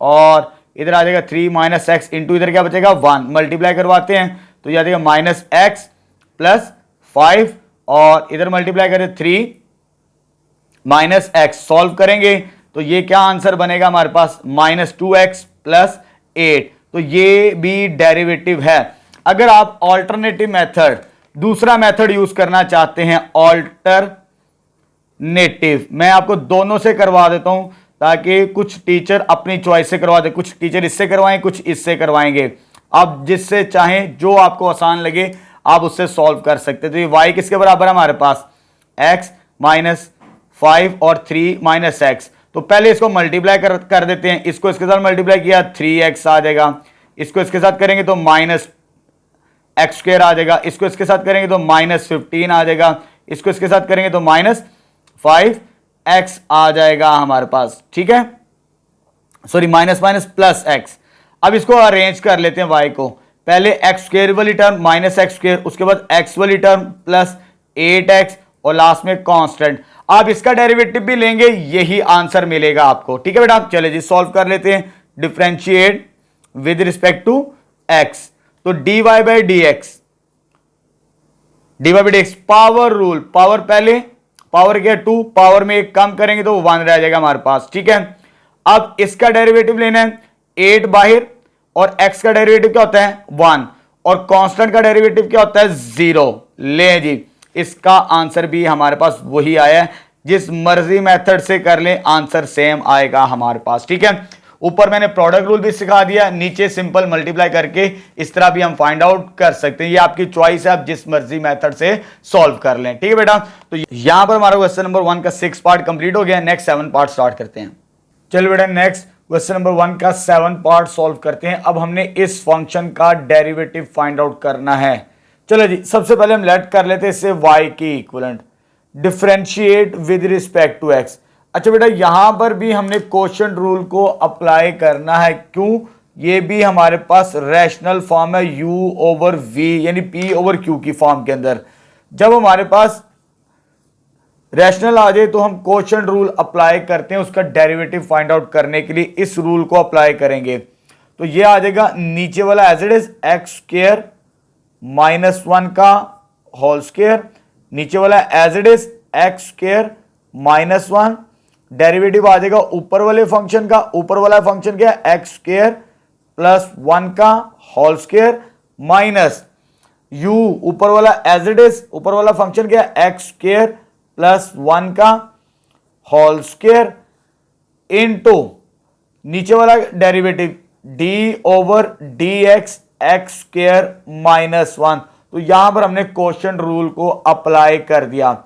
और इधर आ जाएगा 3 x इंटू इधर क्या बचेगा 1, मल्टीप्लाई करवाते हैं तो यह आ जाएगा -x प्लस 5, और इधर मल्टीप्लाई करें 3 -x, सॉल्व करेंगे तो ये क्या आंसर बनेगा हमारे पास -2x प्लस 8, तो ये भी डेरिवेटिव है। अगर आप ऑल्टरनेटिव मेथड, दूसरा मेथड यूज करना चाहते हैं, ऑल्टरनेटिव, मैं आपको दोनों से करवा देता हूं, ताकि कुछ टीचर अपनी चॉइस से करवा दे, कुछ टीचर इससे करवाएं, कुछ इससे करवाएंगे। आप जिससे चाहें, जो आपको आसान लगे आप उससे सॉल्व कर सकते हैं। तो ये y किसके बराबर है हमारे पास x -5 और 3 x, तो पहले इसको मल्टीप्लाई कर देते हैं, इसको इसके साथ मल्टीप्लाई किया 3x आ जाएगा, इसको इसके साथ करेंगे तो -x² आ जाएगा, इसको इसके साथ करेंगे तो -15 आ जाएगा, इसको इसके साथ करेंगे तो -5x आ जाएगा हमारे पास। ठीक है, सॉरी माइनस प्लस x। अब इसको अरेंज कर लेते हैं y को, पहले x² वाली टर्म -x², उसके बाद x वाली टर्म प्लस 8x, और लास्ट में कांस्टेंट। आप इसका डेरिवेटिव भी लेंगे, यही आंसर मिलेगा आपको। ठीक है बेटा, चलिए जी सॉल्व कर लेते हैं, differentiate with respect to x, तो dy by dx, power rule, power पहले, पावर क्या 2, पावर में एक कम करेंगे तो 1 रह जाएगा हमारे पास। ठीक है, अब इसका डेरिवेटिव लेना है, 8 बाहर, और x का डेरिवेटिव क्या होता है 1, और कांस्टेंट का डेरिवेटिव क्या होता है 0। ले जी, इसका आंसर भी हमारे पास वही आया है, जिस मर्जी मेथड से कर ले आंसर सेम आएगा हमारे पास। ठीक है, ऊपर मैंने प्रोडक्ट रूल भी सिखा दिया, नीचे सिंपल मल्टीप्लाई करके इस तरह भी हम फाइंड आउट कर सकते हैं। ये आपकी चॉइस है, आप जिस मर्जी मेथड से सॉल्व कर लें। ठीक है बेटा, तो यहां पर हमारा क्वेश्चन नंबर 1 का 6 पार्ट कंप्लीट हो गया। नेक्स्ट 7 पार्ट स्टार्ट करते हैं। चलिए बेटा, नेक्स्ट क्वेश्चन नंबर 1 का 7 पार्ट सॉल्व करते हैं। अब हमने इस फंक्शन का डेरिवेटिव फाइंड आउट करना है। चलो जी, सबसे पहले हम लेट कर लेते हैं इससे y की equivalent, differentiate with respect to x। अच्छा बेटा, यहां पर भी हमने क्वोशिएंट रूल को अप्लाई करना है। क्यों? ये भी हमारे पास रैशनल फॉर्म है u ओवर v यानी p ओवर q की फॉर्म के अंदर। जब हमारे पास रैशनल आ जाए तो हम क्वोशिएंट रूल अप्लाई करते हैं उसका डेरिवेटिव फाइंड आउट करने के लिए। इस रूल को अप्लाई करेंगे तो ये आ जाएगा नीचे वाला as it is x square minus 1 का होल स्क्वायर, नीचे वाला as it is x square minus 1, derivative आ जाएगा ऊपर वाले फंक्शन का। ऊपर वाला फंक्शन क्या है? एक्स स्क्वायर प्लस 1 का होल स्क्वायर माइनस u, ऊपर वाला एज इट इज, ऊपर वाला फंक्शन क्या है? एक्स स्क्वायर प्लस 1 का होल स्क्वायर इनटू नीचे वाला derivative d over D x x square minus 1। तो यहां पर हमने क्वोशिएंट रूल को अप्लाई कर दिया।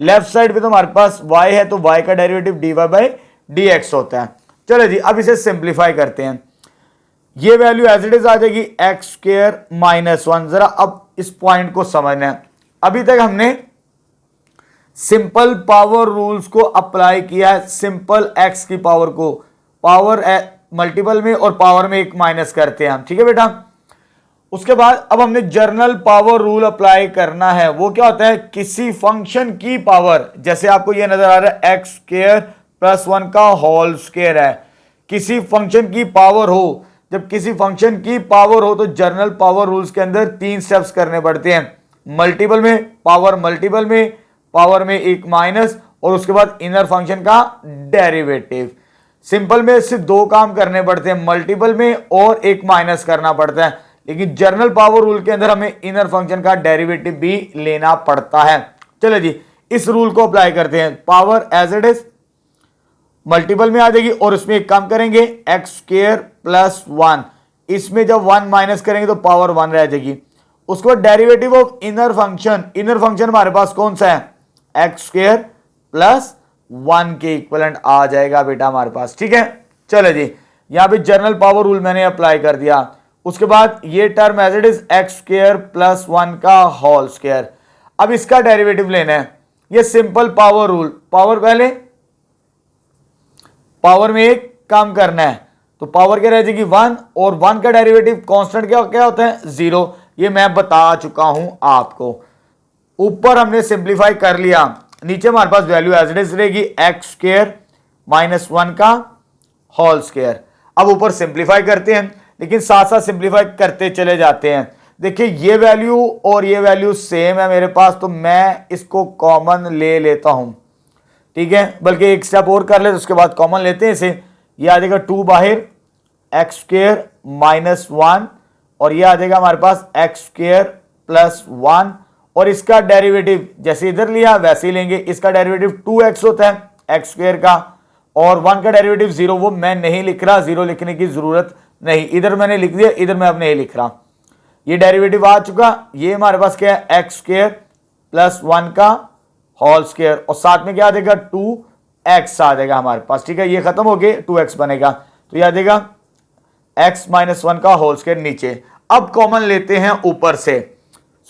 लेफ्ट साइड पे तो हमारे पास y है तो y का derivative dy by d x होता है। चलो जी, अब इसे सिंप्लीफाई करते हैं। ये वैल्यू एज इट इज आ जाएगी एक्स स्क्वायर माइनस 1। जरा अब इस पॉइंट को समझना है। अभी तक हमने सिंपल पावर रूल्स को अप्लाई किया है। सिंपल x की पावर को पावर मल्टीपल में और पावर में एक माइनस करते हैं हम। ठीक है बेटा, उसके बाद अब हमने जर्नल पावर रूल अप्लाई करना है। वो क्या होता है? किसी फंक्शन की पावर, जैसे आपको ये नजर आ रहा है एक्स स्क्वायर प्लस 1 का होल स्क्वायर है, किसी फंक्शन की पावर हो। जब किसी फंक्शन की पावर हो तो जर्नल पावर रूल्स के अंदर 3 स्टेप्स करने पड़ते हैं। मल्टीपल में पावर में एक माइनस और उसके बाद इनर फंक्शन का डेरिवेटिव। सिंपल में सिर्फ 2 काम करने पड़ते हैं, मल्टीपल में और एक माइनस करना पड़ता है। लेकिन जर्नल पावर रूल के अंदर हमें इनर फंक्शन का डेरिवेटिव भी लेना पड़ता है। चलो जी, इस रूल को अप्लाई करते हैं। Power as it is multiple में आ जाएगी और इसमें एक काम करेंगे एक्स स्क्वायर प्लस 1। इसमें जब 1 माइनस करेंगे तो पावर 1 रह जाएगी। उसके बाद डेरिवेटिव ऑफ इनर फंक्शन हमारे पास कौन सा है? एक्स स्क्वायर प्लस 1 के इक्विवेलेंट आ जाएगा बेटा हमारे पास। ठीक है, चलो जी, यहां पे जर्नल पावर रूल मैंने अप्लाई कर दिया। उसके बाद ये term as it is x square plus 1 का होल स्क्वायर। अब इसका डेरिवेटिव लेना है। ये सिंपल पावर रूल, पावर पहले पावर में एक काम करना है तो पावर क्या रह जाएगी? 1 और 1 का डेरिवेटिव कांस्टेंट क्या होता है? 0। ये मैं बता चुका हूं आपको। ऊपर हमने सिंप्लीफाई कर लिया, नीचे हमारे पास वैल्यू एज इट इज रहेगी एक्स स्क्वायर माइनस 1 का होल स्क्वायर। अब ऊपर सिंप्लीफाई करते हैं, लेकिन साथ साथ सिंप्लीफाई करते चले जाते हैं। देखिए ये वैल्यू और ये वैल्यू सेम है मेरे पास, तो मैं इसको कॉमन ले लेता हूं। ठीक है, बल्कि एक स्टेप और कर ले तो उसके बाद कॉमन लेते हैं इसे। ये आ जाएगा 2 बाहर एक्स स्क्वायर माइनस 1 और ये आ जाएगा हमारे पास एक्स स्क्वायर प्लस 1 और इसका डेरिवेटिव जैसे इधर लिया वैसे ही लेंगे। इसका डेरिवेटिव 2x होता है एक्स स्क्वायर का और 1 का डेरिवेटिव 0। वो मैं नहीं लिख रहा, 0 लिखने की जरूरत नहीं, इधर मैंने लिख दिया, इधर मैं अब नहीं लिख रहा। ये डेरिवेटिव आ चुका। ये हमारे पास क्या है? एक्स स्क्वायर प्लस 1 का होल स्क्वायर और साथ में क्या आ जाएगा? 2x आ जाएगा हमारे पास। ठीक है, ये खत्म हो गए, 2x बनेगा तो ये आ जाएगा x माइनस 1 का होल स्क्वायर नीचे। अब कॉमन लेते हैं ऊपर से,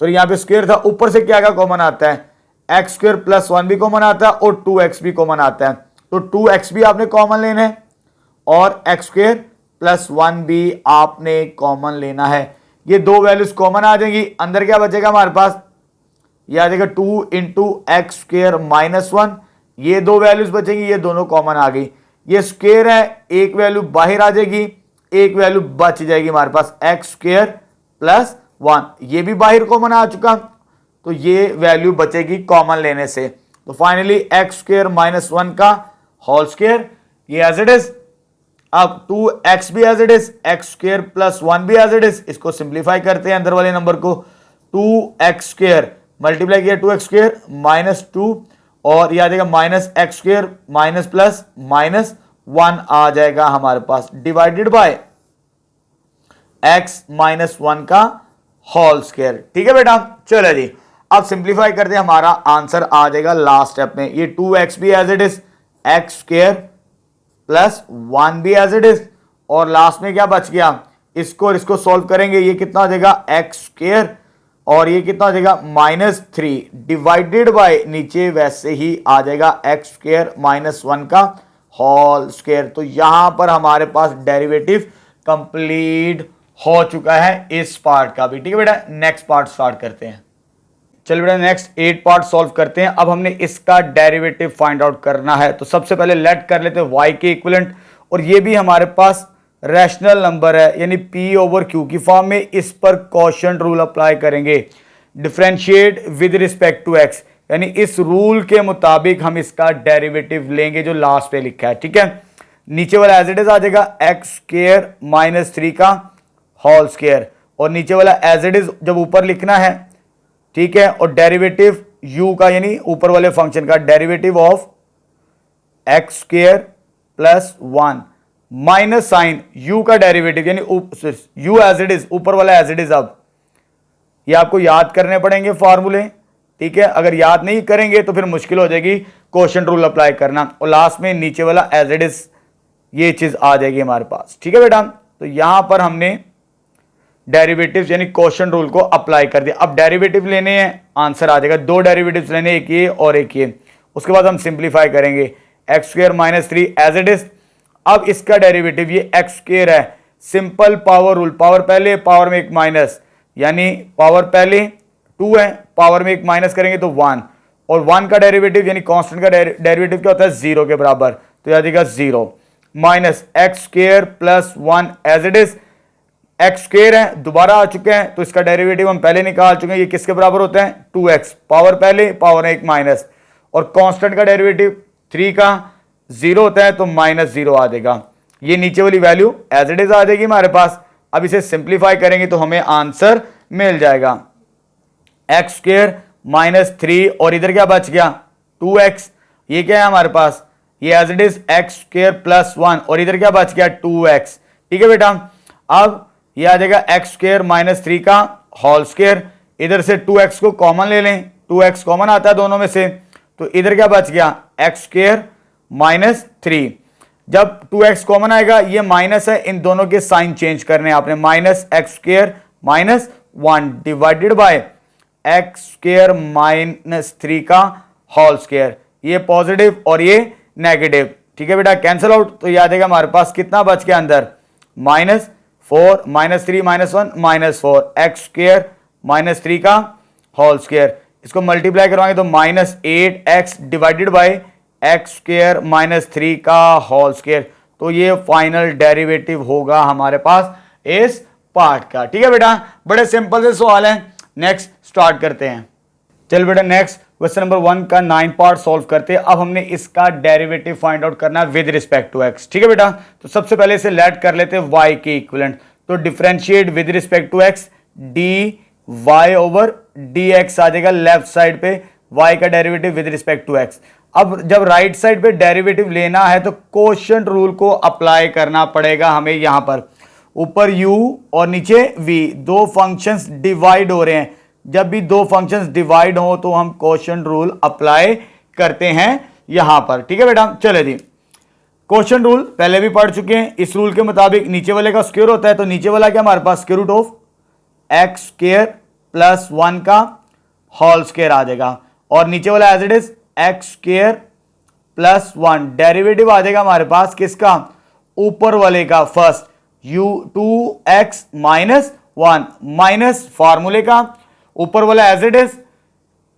सॉरी यहां पे स्क्वायर था, ऊपर से क्या कॉमन आता है? एक्स स्क्वायर प्लस 1 भी कॉमन आता है और 2x भी कॉमन आता है। तो 2x भी आपने कॉमन लेना है और एक्स स्क्वायर प्लस 1 भी आपने कॉमन लेना है। ये 2 वैल्यूज कॉमन आ जाएंगी। अंदर क्या बचेगा हमारे पास? ये आ जाएगा 2 इंटू एक्स स्क्वायर माइनस 1। ये 2 वैल्यूज बचेंगी, ये दोनों कॉमन आ गई। ये स्क्वायर है, एक वैल्यू बाहर आ जाएगी, एक वैल्यू बच जाएगी हमारे पास एक्स स्क्वायर प्लस 1। ये भी बाहर कॉमन आ चुका तो ये वैल्यू बचेगी कॉमन लेने से। तो फाइनली एक्स स्क्वायर माइनस 1 का होल स्क्वायर ये एज इट इज। अब 2x भी as it is, x square plus 1 भी एज इट इज। इसको सिंप्लीफाई करते हैं अंदर वाले नंबर को। 2x स्क्वायर मल्टीप्लाई किया 2x स्क्वायर माइनस 2 और यह आ जाएगा minus x square minus plus minus 1 आ जाएगा हमारे पास, डिवाइडेड बाय x माइनस 1 का होल स्क्वायर। ठीक है बेटा, चलो जी अब सिंप्लीफाई करते हैं, हमारा आंसर आ जाएगा लास्ट स्टेप में, ये 2x भी as it is, x square plus 1 भी एज इट इज, और लास्ट में क्या बच गया, इसको और इसको सॉल्व करेंगे, ये कितना हो जाएगा एक्स स्क्वायर और ये कितना हो जाएगा -3 डिवाइडेड बाय नीचे वैसे ही आ जाएगा एक्स स्क्वायर माइनस 1 का होल स्क्वायर। तो यहां पर हमारे पास डेरिवेटिव कंप्लीट हो चुका है इस पार्ट का भी। ठीक है बेटा, नेक्स्ट पार्ट स्टार्ट करते हैं। चलिए बेटा नेक्स्ट 8 पार्ट सॉल्व करते हैं। अब हमने इसका डेरिवेटिव फाइंड आउट करना है, तो सबसे पहले लेट कर लेते हैं y के इक्विवेलेंट, और ये भी हमारे पास रैशनल नंबर है यानी p ओवर q की फॉर्म में, इस पर क्वोशंट रूल अप्लाई करेंगे, differentiate with respect to x, यानी इस रूल के मुताबिक हम इसका डेरिवेटिव लेंगे जो लास्ट पे लिखा है। ठीक है, नीचे वाला एज इट इज आ जाएगा एक्स स्क्वायर माइनस 3 का होल स्क्वायर, और नीचे वाला एज इट इज जब ऊपर लिखना है, ठीक है, और डेरिवेटिव u का यानी ऊपर वाले फंक्शन का derivative of x square plus 1 minus sine u का डेरिवेटिव यानी u एज इट इज, ऊपर वाला एज इट इज। अब ये आपको याद करने पड़ेंगे फॉर्मूले, ठीक है, अगर याद नहीं करेंगे तो फिर मुश्किल हो जाएगी क्वोशंट रूल अप्लाई करना, और लास्ट में नीचे वाला एज इट इज ये चीज आ जाएगी हमारे पास। ठीक है बेटा, तो यहां पर हमने डेरिवेटिव्स यानी क्वोशंट रूल को अप्लाई कर दिया। अब डेरिवेटिव लेने हैं, आंसर आ जाएगा, 2 डेरिवेटिव्स लेने, एक ये और एक ये, उसके बाद हम सिंप्लीफाई करेंगे, x square minus 3 as it is. अब इसका डेरिवेटिव ये एक्स स्क्वायर है, सिंपल पावर रूल, पावर पहले पावर में एक माइनस, यानी पावर पहले 2 है, पावर में एक माइनस करेंगे तो 1, और 1 का डेरिवेटिव यानी कांस्टेंट का डेरिवेटिव क्या होता है 0 के बराबर, तो यह देगा 0 minus x square plus 1 as it is. X square है, दोबारा आ चुके हैं, तो इसका डेरिवेटिव हम पहले निकाल चुके हैं, ये किसके बराबर होता है 2x, पावर पहले पावर एक माइनस, और कांस्टेंट का डेरिवेटिव 3 का 0 होता है तो -0 आ जाएगा, ये नीचे वाली वैल्यू एज इट इज आ जाएगी हमारे पास। अब इसे सिंप्लीफाई करेंगे तो हमें आंसर मिल जाएगा एक्स स्क्वायर माइनस 3, और इधर क्या बच गया 2x, ये क्या है हमारे पास, ये as it is x square plus 1, और इधर क्या बच गया 2x। ठीक है बेटा, अब ये आ जाएगा एक्स स्क्वायर माइनस 3 का होल स्क्वायर, इधर से 2x को कॉमन ले लें, 2x कॉमन आता है दोनों में से, तो इधर क्या बच गया एक्स स्क्वायर माइनस 3। जब 2x कॉमन आएगा, ये माइनस है, इन दोनों के साइन चेंज करने हैं आपने, minus x square minus 1 divided bye x square minus 3 का होल स्क्वायर, ये पॉजिटिव और ये नेगेटिव। ठीक है बेटा, कैंसिल आउट, तो ये आ जाएगा हमारे पास कितना बच गया अंदर, -4 -3 -1 -4 एक्स स्क्वायर माइनस 3 का होल स्क्वायर, इसको मल्टीप्लाई करवाएंगे तो -8x divided by x square minus 3 का होल स्क्वायर, तो ये फाइनल डेरिवेटिव होगा हमारे पास इस पार्ट का। ठीक है बेटा, बड़े सिंपल से सवाल है, नेक्स्ट स्टार्ट करते हैं। चल बेटा नेक्स्ट क्वेश्चन नंबर 1 का 9 पार्ट सॉल्व करते हैं। अब हमने इसका डेरिवेटिव फाइंड आउट करना है विद रिस्पेक्ट टू एक्स। ठीक है बेटा, तो सबसे पहले इसे लेट कर लेते हैं y के इक्विवेलेंट, तो differentiate with respect to x, dy over dx आ जाएगा लेफ्ट साइड पे, y का derivative with respect to x. अब जब राइट साइड पे डेरिवेटिव लेना है तो क्वोशंट रूल को अप्लाई करना पड़ेगा हमें। यहां पर ऊपर u और नीचे v, दो फंक्शंस डिवाइड हो रहे हैं, जब भी दो फंक्शंस डिवाइड हो तो हम क्वोशंट रूल अप्लाई करते हैं यहां पर। ठीक है बेटा, चले जी, क्वोशंट रूल पहले भी पढ़ चुके हैं। इस रूल के मुताबिक नीचे वाले का स्क्वायर होता है, तो नीचे वाला क्या हमारे पास square root of x square plus 1 का होल स्क्वायर आ जाएगा, और नीचे वाला as it is x square plus 1, derivative आ जाएगा हमारे पास किसका, ऊपर वाले का फर्स्ट u2x माइनस 1 माइनस फार्मूले का, ऊपर वाला as it is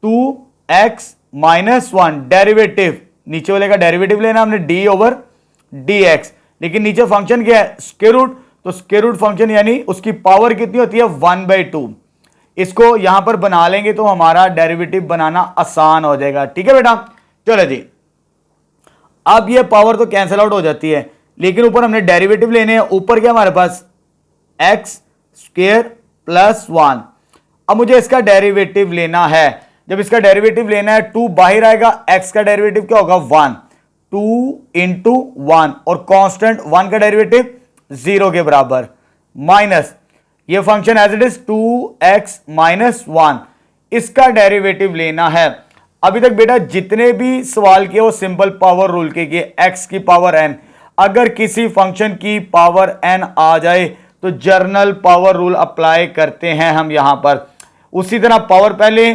2x minus 1 derivative, नीचे वाले का डेरिवेटिव लेना हमने d ओवर dx, लेकिन नीचे फंक्शन क्या है स्क्वायर रूट, तो स्क्वायर रूट फंक्शन यानी उसकी पावर कितनी होती है 1/2, इसको यहां पर बना लेंगे तो हमारा डेरिवेटिव बनाना आसान हो जाएगा। ठीक है बेटा, चलो जी, अब ये पावर तो कैंसिल आउट हो जाती है, लेकिन ऊपर हमने डेरिवेटिव लेने हैं, ऊपर क्या हमारे पास एक्स स्क्वायर प्लस 1। अब मुझे इसका डेरिवेटिव लेना है, जब इसका डेरिवेटिव लेना है 2 बाहर आएगा, x का डेरिवेटिव क्या होगा 1, 2 × 1 और कांस्टेंट 1 का डेरिवेटिव 0 के बराबर माइनस ये function as it is 2x - 1 इसका डेरिवेटिव लेना है। अभी तक बेटा जितने भी सवाल किए वो सिंपल पावर रूल के किए, x की पावर n। अगर किसी फंक्शन की पावर n आ जाए तो जर्नल पावर रूल अप्लाई करते हैं हम यहां पर। उसी तरह पावर पहले,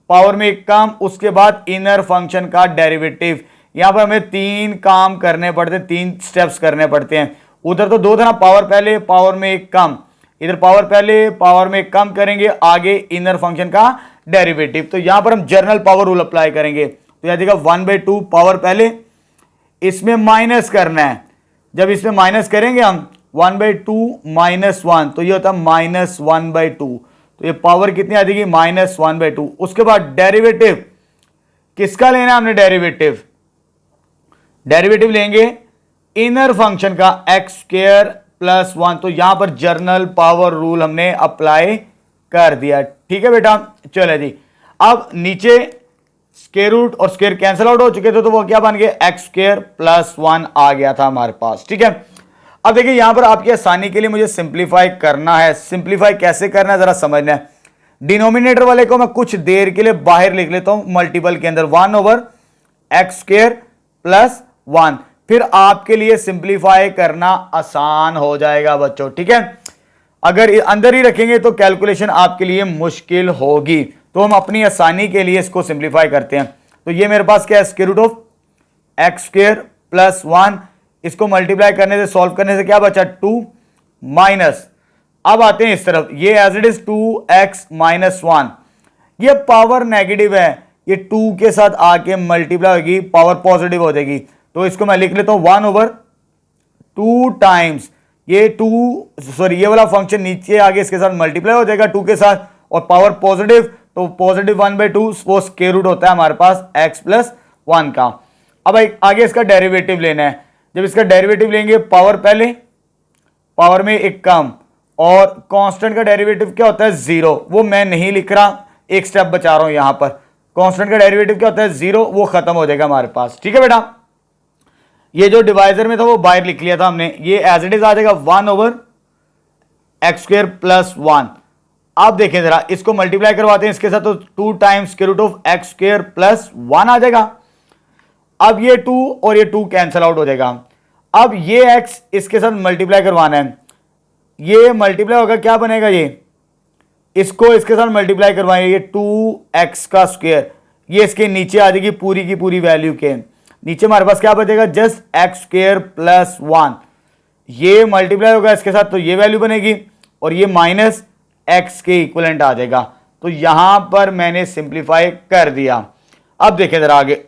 पावर में एक काम, उसके बाद इनर फंक्शन का डेरिवेटिव। यहां पर हमें 3 काम करने पड़ते हैं, 3 स्टेप्स करने पड़ते हैं। उधर तो 2 था ना, पावर पहले पावर में एक कम, इधर पावर पहले पावर में कम करेंगे, आगे इनर फंक्शन का डेरिवेटिव। तो यहां पर हम जर्नल पावर रूल अप्लाई करेंगे। तो यह देखा 1/2 पावर पहले, इसमें माइनस करना है। जब इसमें माइनस करेंगे हम 1/2 - 1 तो ये होता है -1/2। तो ये पावर कितनी आ जाएगी -1/2। उसके बाद डेरिवेटिव किसका लेना है हमने, डेरिवेटिव लेंगे इनर फंक्शन का x² + 1। तो यहां पर जर्नल पावर रूल हमने अप्लाई कर दिया। ठीक है बेटा, चले जी। अब नीचे स्क्वायर रूट और स्क्वायर कैंसिल आउट हो चुके थे तो वो क्या बन गया, x² + 1 आ गया था हमारे पास। ठीक है, अब देखिए यहां पर आपकी आसानी के लिए मुझे सिंप्लीफाई करना है। सिंप्लीफाई कैसे करना है जरा समझना है। डिनोमिनेटर वाले को मैं कुछ देर के लिए बाहर लिख लेता हूं मल्टीपल के अंदर, 1/x² + 1। फिर आपके लिए सिंप्लीफाई करना आसान हो जाएगा बच्चों। ठीक है, अगर अंदर ही रखेंगे तो कैलकुलेशन आपके लिए मुश्किल होगी। तो हम अपनी आसानी के लिए इसको सिंप्लीफाई करते हैं। तो ये मेरे पास क्या है, √x² + 1। इसको मल्टीप्लाई करने से, सॉल्व करने से क्या बचा, 2 माइनस, अब आते हैं इस तरफ, ये एज इट इज 2x - 1। ये पावर नेगेटिव है, ये 2 के साथ आके मल्टीप्लाई होगी, पावर पॉजिटिव हो जाएगी। तो इसको मैं लिख लेता हूं 1/2 टाइम्स ये 2, सॉरी ये वाला फंक्शन नीचे आगे इसके साथ मल्टीप्लाई हो जाएगा 2 के साथ, और पावर पॉजिटिव, तो पॉजिटिव 1/2 वो स्क्वायर रूट होता है हमारे पास x + 1 का। अब आगे इसका डेरिवेटिव लेना है। जब इसका डेरिवेटिव लेंगे, पावर पहले पावर में एक कम, और कांस्टेंट का डेरिवेटिव क्या होता है, 0। वो मैं नहीं लिख रहा, एक स्टेप बचा रहा हूं यहां पर। कांस्टेंट का डेरिवेटिव क्या होता है, 0, वो खत्म हो जाएगा हमारे पास। ठीक है बेटा, ये जो डिवाइजर में था वो बाहर लिख लिया था हमने, ये एज इट इज आ जाएगा 1/x² + 1। आप देखें जरा, इसको मल्टीप्लाई करवाते हैं इसके साथ, तो 2 टाइम्स x² + 1 आ जाएगा। अब ये 2 और ये 2 कैंसिल आउट हो जाएगा। अब ये x इसके साथ मल्टीप्लाई करवाना है, ये मल्टीप्लाई होगा, क्या बनेगा, ये इसको इसके साथ मल्टीप्लाई करवाएंगे, ये 2x का स्क्वायर, ये इसके नीचे आ जाएगी पूरी की पूरी वैल्यू के नीचे। हमारे पास क्या बचेगा, जस्ट x² + 1। ये मल्टीप्लाई होगा इसके साथ तो ये वैल्यू बनेगी, और ये माइनस x के इक्वलेंट आ जाएगा। तो यहां पर मैंने सिंप्लीफाई कर दिया। अब देखें जरा आगे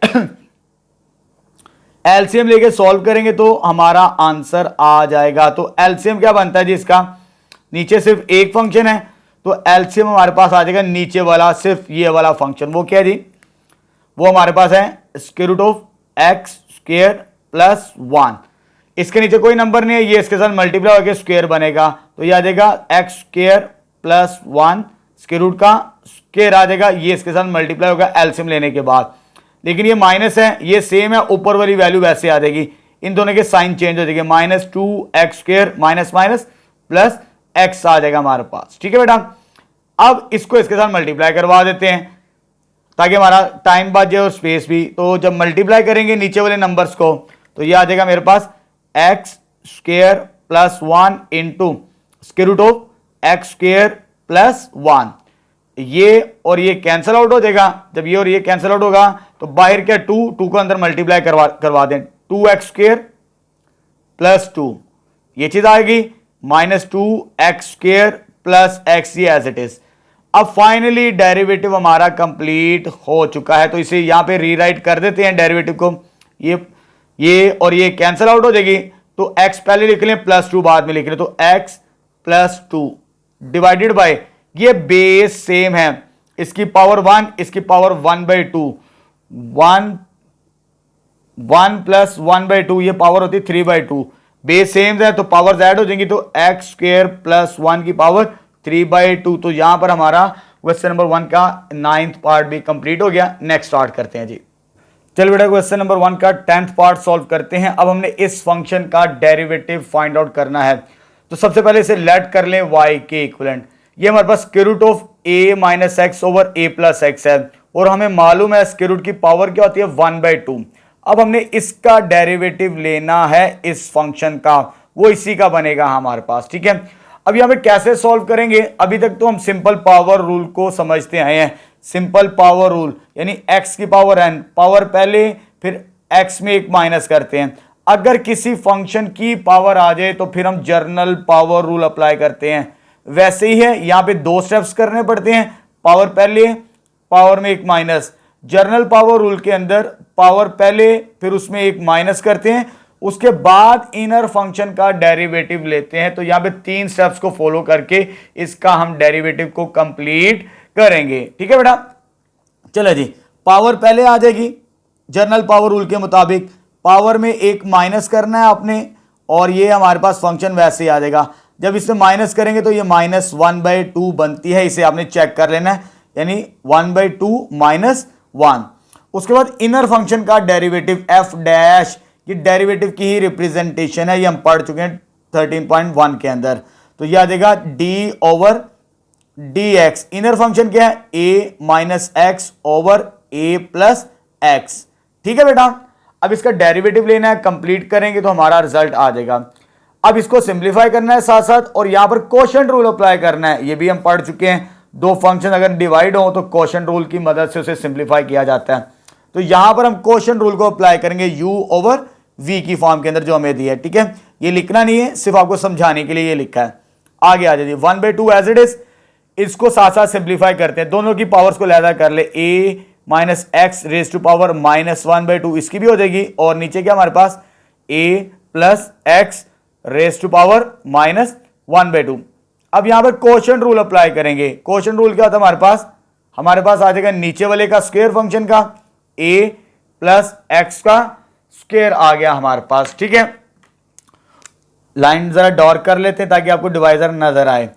एलसीएम लेके सॉल्व करेंगे तो हमारा आंसर आ जाएगा। तो एलसीएम क्या बनता है जी, इसका नीचे सिर्फ एक फंक्शन है, तो एलसीएम हमारे पास आ जाएगा नीचे वाला, सिर्फ ये वाला फंक्शन। वो क्या है जी, वो हमारे पास है √x² + 1। इसके नीचे कोई नंबर नहीं है, ये इसके साथ मल्टीप्लाई होकर स्क्वायर बनेगा, तो ये आ जाएगा x² + 1, स्क्वायर रूट का स्क्वायर आ जाएगा, ये इसके साथ मल्टीप्लाई होगा एलसीएम लेने के बाद। लेकिन ये माइनस है, ये सेम है, ऊपर वाली वैल्यू वैसे आ जाएगी, इन दोनों के साइन चेंज हो जाएंगे, -2x² minus minus plus x आ जाएगा हमारे पास। ठीक है बेटा, अब इसको इसके साथ मल्टीप्लाई करवा देते हैं ताकि हमारा टाइम बच जाए और स्पेस भी। तो जब मल्टीप्लाई करेंगे नीचे वाले नंबर्स को, तो ये आ जाएगा मेरे पास x² + 1 × √x² + 1। ये और ये कैंसिल आउट हो जाएगा। जब ये और ये कैंसिल आउट होगा तो बाहर क्या 2 को अंदर मल्टीप्लाई करवा दें, 2x² + 2, ये चीज आएगी, -2x² + x, ये एज इट इज। अब फाइनली डेरिवेटिव हमारा कंप्लीट हो चुका है, तो इसे यहां पे रीराइट कर देते हैं डेरिवेटिव को। ये और ये कैंसिल आउट हो जाएगी, तो x पहले लिख लें, +2 बाद में लिख लें, तो x + 2 डिवाइडेड बाय, ये बेस सेम है, इसकी पावर 1, इसकी पावर 1/2, 1 + 1/2, ये पावर होती है 3/2। बेस सेम है तो पावर ऐड हो जाएंगी, तो x² + 1 की पावर 3/2। तो यहां पर हमारा क्वेश्चन नंबर 1 का 9th पार्ट भी कंप्लीट हो गया। नेक्स्ट स्टार्ट करते हैं जी। चल बेटा क्वेश्चन नंबर 1 का 10th पार्ट सॉल्व करते हैं। अब हमने इस फंक्शन का डेरिवेटिव फाइंड आउट करना है। तो सबसे पहले इसे लेट कर लें y के इक्विवेलेंट। ये हमारे पास square root of a minus X over a plus X है और हमें मालूम है स्क्वायर रूट की पावर क्या होती है 1/2। अब हमने इसका डेरिवेटिव लेना है इस फंक्शन का, वो इसी का बनेगा हमारे पास। ठीक है, अब यहां पे कैसे सॉल्व करेंगे? अभी तक तो हम सिंपल पावर रूल को समझते आए हैं। सिंपल पावर रूल यानी x की पावर n, पावर पहले फिर x में एक माइनस करते हैं। अगर किसी फंक्शन की पावर आ जाए तो फिर हम जर्नल पावर रूल अप्लाई करते हैं। वैसे ही है, यहां पे दो स्टेप्स करने पड़ते हैं, पावर पहले पावर में एक माइनस। जर्नल पावर रूल के अंदर पावर पहले फिर उसमें एक माइनस करते हैं, उसके बाद इनर फंक्शन का डेरिवेटिव लेते हैं। तो यहां पे 3 स्टेप्स को फॉलो करके इसका हम डेरिवेटिव को कंप्लीट करेंगे। ठीक है बेटा, चलो जी, पावर पहले आ जाएगी जर्नल पावर रूल के मुताबिक, पावर में एक माइनस करना है आपने और ये हमारे पास फंक्शन वैसे ही आ जाएगा। जब इसे माइनस करेंगे तो ये -1/2 बनती है, इसे आपने चेक कर लेना है, यानी 1/2 -1। उसके बाद इनर फंक्शन का डेरिवेटिव f डैश, ये डेरिवेटिव की ही रिप्रेजेंटेशन है, ये हम पढ़ चुके हैं 13.1 के अंदर। तो यह आ जाएगा d/dx। इनर फंक्शन क्या है? a minus X over a plus x. ठीक है बेटा, अब इसका डेरिवेटिव लेना है, कंप्लीट करेंगे तो हमारा रिजल्ट आ जाएगा। अब इसको सिंप्लीफाई करना है साथ साथ, और यहां पर कोशेंट रूल अप्लाई करना है, ये भी हम पढ़ चुके हैं। दो फंक्शन अगर डिवाइड हो तो कोशेंट रूल की मदद से उसे सिंप्लीफाई किया जाता है। तो यहां पर हम कोशेंट रूल को अप्लाई करेंगे u ओवर v की फॉर्म के अंदर जो हमें दी है। ठीक है, ये लिखना नहीं है, सिर्फ आपको समझाने के लिए ये लिखा है। आगे आ जाइए, 1/2 एज इट इज। इसको साथ साथ सिंप्लीफाई करते हैं, दोनों की पावर्स को लहदा कर ले, a minus x raise to power -1/2, इसकी भी हो जाएगी। और नीचे क्या हमारे पास a plus x raise to power -1/2। अब यहां पर कोशेंट रूल अप्लाई करेंगे। कोशेंट रूल क्या होता है हमारे पास आ जाएगा नीचे वाले का स्क्वायर फंक्शन का, a प्लस एक्स का स्क्वायर आ गया हमारे पास। ठीक है, लाइन जरा डॉर कर लेते हैं ताकि आपको डिवाइजर नजर आए।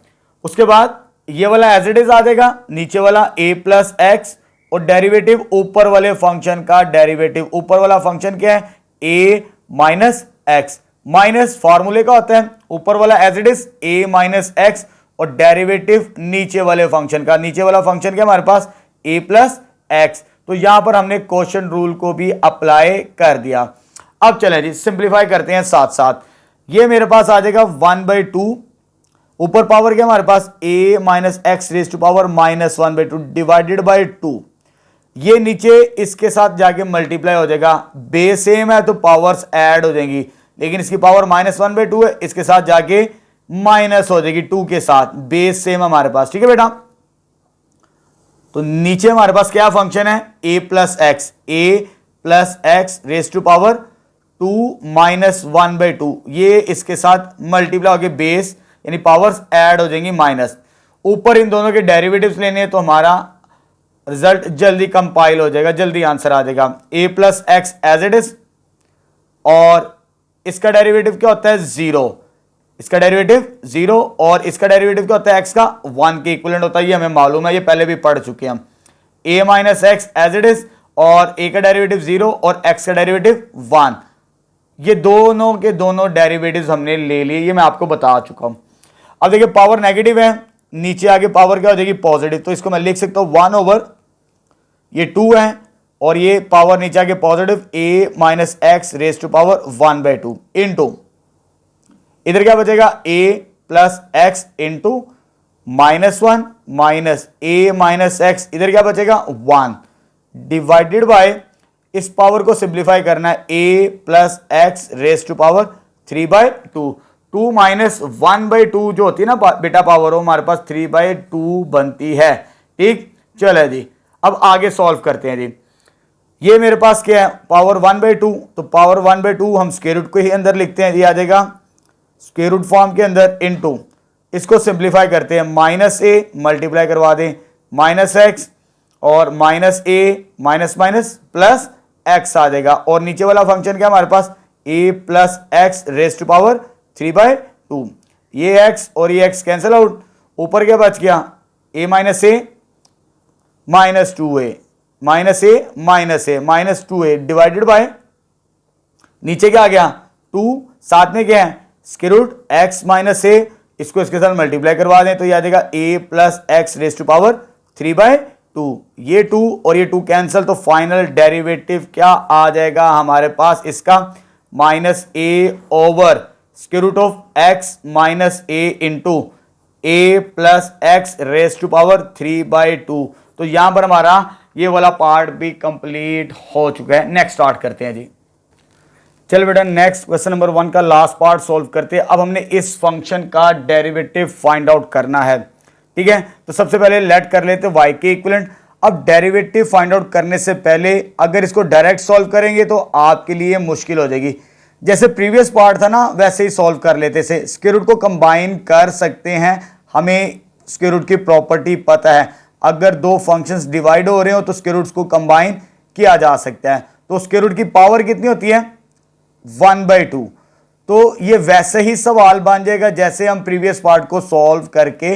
उसके बाद ये वाला एज इट इज आ जाएगा, नीचे वाला a प्लस एक्स और डेरिवेटिव ऊपर वाले फंक्शन का डेरिवेटिव। ऊपर वाला फंक्शन क्या है? a माइनस एक्स, माइनस फॉर्मूले का होता है, ऊपर वाला as it is a minus x और डेरिवेटिव नीचे वाले फंक्शन का। नीचे वाला फंक्शन क्या हमारे पास? a plus x. तो यहां पर हमने कोशेंट रूल को भी अप्लाई कर दिया। अब चलें जी, सिंप्लीफाई करते हैं साथ साथ। ये मेरे पास आ जाएगा 1/2, ऊपर पावर क्या हमारे पास? a minus x raise to power -1/2 divided by 2। ये नीचे इसके साथ जाके मल्टीप्लाई हो जाएगा, बेस सेम है तो पावर्स ऐड हो जाएंगी, लेकिन इसकी पावर -1/2 है, इसके साथ जाके माइनस हो जाएगी 2 के साथ, बेस सेम हमारे पास। ठीक है बेटा, तो नीचे हमारे पास क्या फंक्शन है? a plus x, a plus x raise to power 2 -1/2, ये इसके साथ मल्टीप्लाई होकर बेस यानी पावर्स ऐड हो जाएंगी माइनस। ऊपर इन दोनों के डेरिवेटिव्स लेने हैं तो हमारा रिजल्ट जल्दी कंपाइल हो जाएगा, जल्दी आंसर आ जाएगा। a plus x as it is, और इसका डेरिवेटिव क्या होता है? 0। इसका डेरिवेटिव 0 और इसका डेरिवेटिव क्या होता है? x का 1 के इक्विवेलेंट होता है, ये हमें मालूम है, ये पहले भी पढ़ चुके हैं हम। a minus x as it is, और a का डेरिवेटिव 0 और x का डेरिवेटिव 1। ये दोनों के दोनों डेरिवेटिव्स हमने ले लिए, ये मैं आपको बता चुका हूं। अब देखिए पावर नेगेटिव है, नीचे आगे पावर क्या हो जाएगी? पॉजिटिव। तो इसको मैं लिख सकता हूं 1 ओवर ये 2 है और ये पावर नीचे आगे positive a minus x raise to power 1/2 into, इधर क्या बचेगा? a plus x into -1 minus a minus x, इधर क्या बचेगा? 1 डिवाइडेड बाय, इस पावर को सिंप्लीफाई करना है, a plus x raise to power 3/2। 2 minus 1/2 जो होती है ना बेटा पावर, वो हमारे पास 3/2 बनती है। ठीक, चलो जी, अब आगे सॉल्व करते हैं जी। ये मेरे पास क्या है? पावर 1/2, तो पावर 1/2 हम स्क्वायर रूट को ही अंदर लिखते हैं, ये आ जाएगा स्क्वायर रूट फॉर्म के अंदर इनटू, इसको सिंप्लीफाई करते हैं, माइनस a मल्टीप्लाई करवा दें माइनस एक्स और minus a minus minus plus X आ जाएगा। और नीचे वाला फंक्शन क्या हमारे पास? a plus x raise to power 3/2। ये x और ये x कैंसिल आउट, ऊपर क्या बच गया? a minus a -2a minus 2a divided by नीचे क्या आ गया 2, साथ में क्या है square root x minus a, इसको इसके साथ मल्टीप्लाई करवा दें तो ये आ जाएगा a plus x raise to power 3/2। ये 2 और ये 2 कैंसिल, तो फाइनल डेरिवेटिव क्या आ जाएगा हमारे पास इसका minus a over square root of x minus a into a plus x raise to power 3/2। तो यहां पर हमारा ये वाला पार्ट भी कंप्लीट हो चुका है। नेक्स्ट स्टार्ट करते हैं जी। चल बेटा नेक्स्ट क्वेश्चन नंबर 1 का लास्ट पार्ट सॉल्व करते हैं। अब हमने इस फंक्शन का डेरिवेटिव फाइंड आउट करना है, ठीक है। तो सबसे पहले लेट कर लेते हैं y के इक्विवेलेंट। अब डेरिवेटिव फाइंड आउट करने से पहले अगर इसको डायरेक्ट सॉल्व करेंगे तो आपके लिए मुश्किल हो जाएगी। जैसे प्रीवियस पार्ट था ना वैसे ही सॉल्व कर लेते से। स्क्वायर रूट को कंबाइन कर सकते हैं, हमें स्क्वायर रूट की प्रॉपर्टी पता है। अगर दो फंक्शंस डिवाइड हो रहे हो तो स्क्वायर रूट्स को कंबाइन किया जा सकता है। तो स्क्वायर रूट की पावर कितनी होती है 1/2। तो ये वैसे ही सवाल बन जाएगा जैसे हम प्रीवियस पार्ट को सॉल्व करके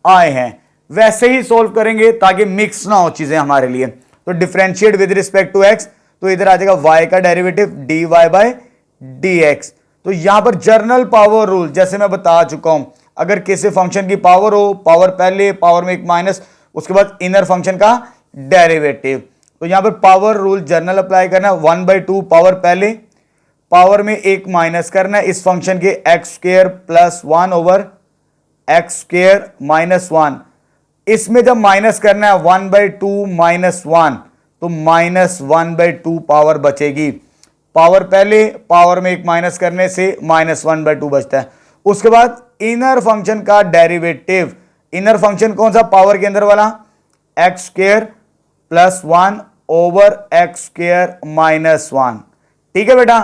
आए हैं, वैसे ही सॉल्व करेंगे ताकि मिक्स ना हो चीजें हमारे लिए। तो differentiate with respect to x, तो इधर आ जाएगा y का डेरिवेटिव dy/dx। तो यहां पर जर्नल पावर रूल जैसे मैं बता चुका हूं, अगर किसी फंक्शन की पावर हो, पावर पहले, पावर में एक माइनस, उसके बाद इनर फंक्शन का डेरिवेटिव। तो यहां पर पावर रूल जर्नल अप्लाई करना, 1/2 पावर पहले, पावर में एक माइनस करना है इस फंक्शन के x square plus 1 over x square minus 1। इसमें जब माइनस करना है 1/2 माइनस 1, तो -1/2 पावर बचेगी। पावर पहले, पावर में एक माइनस करने से -1/2 बचता है। उसके बाद इनर फंक्शन का डेरिवेटिव, इनर फंक्शन कौन सा पावर के अंदर वाला, x square plus 1 over x square minus 1। ठीक है बेटा,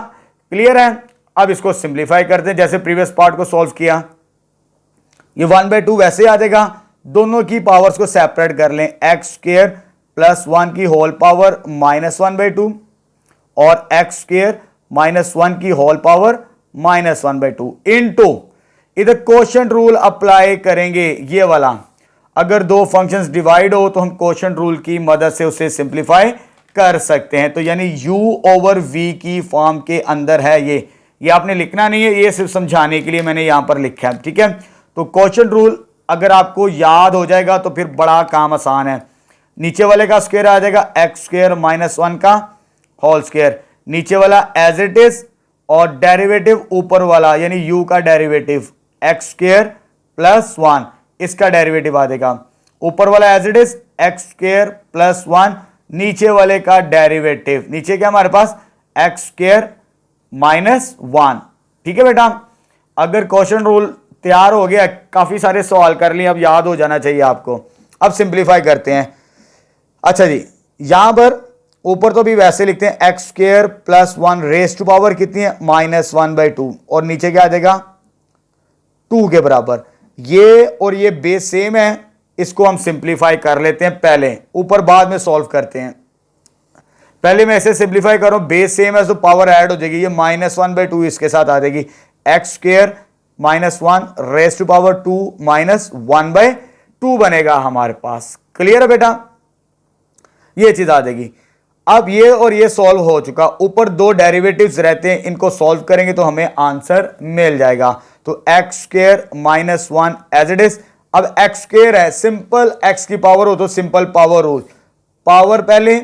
क्लियर है। अब इसको सिंप्लीफाई करते हैं जैसे प्रीवियस पार्ट को सॉल्व किया। ये 1/2 वैसे आ जाएगा, दोनों की पावर्स को सेपरेट कर लें, एक्स स्क्वायर प्लस 1 की होल पावर -1/2 और एक्स स्क्वायर माइनस 1 की होल पावर -1/2 इनटू इधर क्वोशिएंट रूल अप्लाई करेंगे ये वाला। अगर दो फंक्शंस डिवाइड हो तो हम क्वोशिएंट रूल की मदद से उसे सिंप्लीफाई कर सकते हैं। तो यानी u ओवर v की फॉर्म के अंदर है ये आपने लिखना नहीं है, ये सिर्फ समझाने के लिए मैंने यहां पर लिखा है, ठीक है। तो क्वोशिएंट रूल अगर आपको याद हो जाएगा तो फिर बड़ा काम आसान है। नीचे वाले का स्क्वायर आ जाएगा एक्स स्क्वायर माइनस 1 का होल स्क्वायर, नीचे वाला एज इट इज, और डेरिवेटिव ऊपर वाला यानी u का डेरिवेटिव एक्स स्क्वायर प्लस 1, इसका डेरिवेटिव आ जाएगा। ऊपर वाला as it is x square plus 1, नीचे वाले का डेरिवेटिव, नीचे क्या हमारे पास एक्स स्क्वायर माइनस 1। ठीक है बेटा, अगर क्वोशिएंट रूल तैयार हो गया, काफी सारे सवाल कर लिए, अब याद हो जाना चाहिए आपको। अब सिंप्लीफाई करते हैं। अच्छा जी, यहां पर ऊपर तो भी वैसे लिखते हैं x square plus 1 raise to power कितनी है -1/2, और नीचे क्या आ जाएगा 2 के बराबर। ये और ये बेस सेम है, इसको हम सिंप्लीफाई कर लेते हैं पहले, ऊपर बाद में सॉल्व करते हैं। पहले मैं ऐसे सिंप्लीफाई कर रहा हूं, बेस सेम है तो पावर ऐड हो जाएगी, ये -1/2 इसके साथ आ जाएगी, x square -1 raise to power 2 -1/2 बनेगा हमारे पास। क्लियर है बेटा, ये चीज आ जाएगी। अब ये और ये सॉल्व हो चुका, ऊपर दो डेरिवेटिव्स रहते हैं, इनको सॉल्व करेंगे तो हमें आंसर मिल जाएगा। तो x square -1 as it is. अब एक्स स्क्वायर है, सिंपल एक्स की पावर हो तो सिंपल पावर रूल, पावर पहले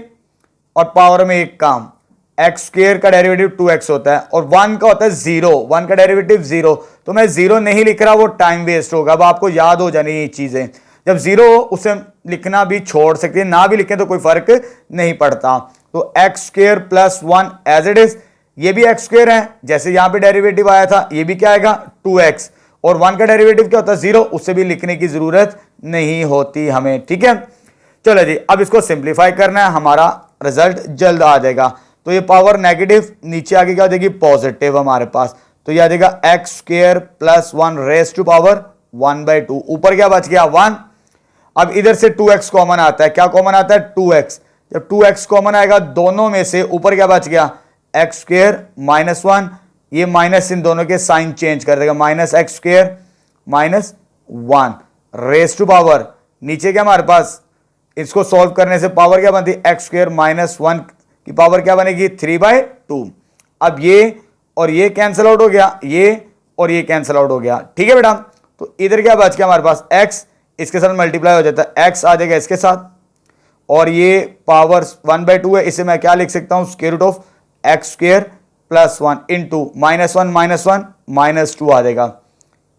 और पावर में एक काम, एक्स स्क्वायर का डेरिवेटिव 2x होता है और 1 का होता है 0, 1 का डेरिवेटिव 0। तो मैं 0 नहीं लिख रहा, वो टाइम वेस्ट होगा। अब आपको याद हो जानी ये चीजें, जब 0 हो उसे लिखना भी छोड़ सकते हैं, ना भी लिखें तो कोई फर्क नहीं पड़ता। तो x square plus 1 as it is, ये भी एक्स स्क्वायर है, जैसे यहां पे डेरिवेटिव आया था, ये भी क्या आएगा 2x, और 1 का डेरिवेटिव क्या होता है 0, उससे भी लिखने की जरूरत नहीं होती हमें। ठीक है, चलो जी, अब इसको सिंप्लीफाई करना है, हमारा रिजल्ट जल्द आ जाएगा। तो ये पावर नेगेटिव, नीचे आगे क्या हो जाएगी पॉजिटिव हमारे पास, तो ये आ जाएगा x square plus 1 raise to power 1/2, ऊपर क्या बच गया 1। अब इधर से 2x कॉमन आता है, क्या कॉमन आता है 2x, जब 2x कॉमन आएगा दोनों में से, ऊपर क्या बच गया एक्स स्क्वायर -1, ये माइनस इन दोनों के साइन चेंज कर देगा, -x square -1 raise to power, नीचे क्या हमारे पास इसको सॉल्व करने से पावर क्या बनती है, एक्स स्क्वायर माइनस 1 की पावर क्या बनेगी 3/2। अब ये और ये कैंसिल आउट हो गया, ये और ये कैंसिल आउट हो गया, ठीक है बेटा। तो इधर क्या बच गया हमारे पास, x इसके साथ मल्टीप्लाई हो जाता है, x आ जाएगा इसके साथ, और ये पावर 1/2 है, इसे मैं क्या लिख सकता हूं, square root of x square plus 1 into -1 -2 आ जाएगा,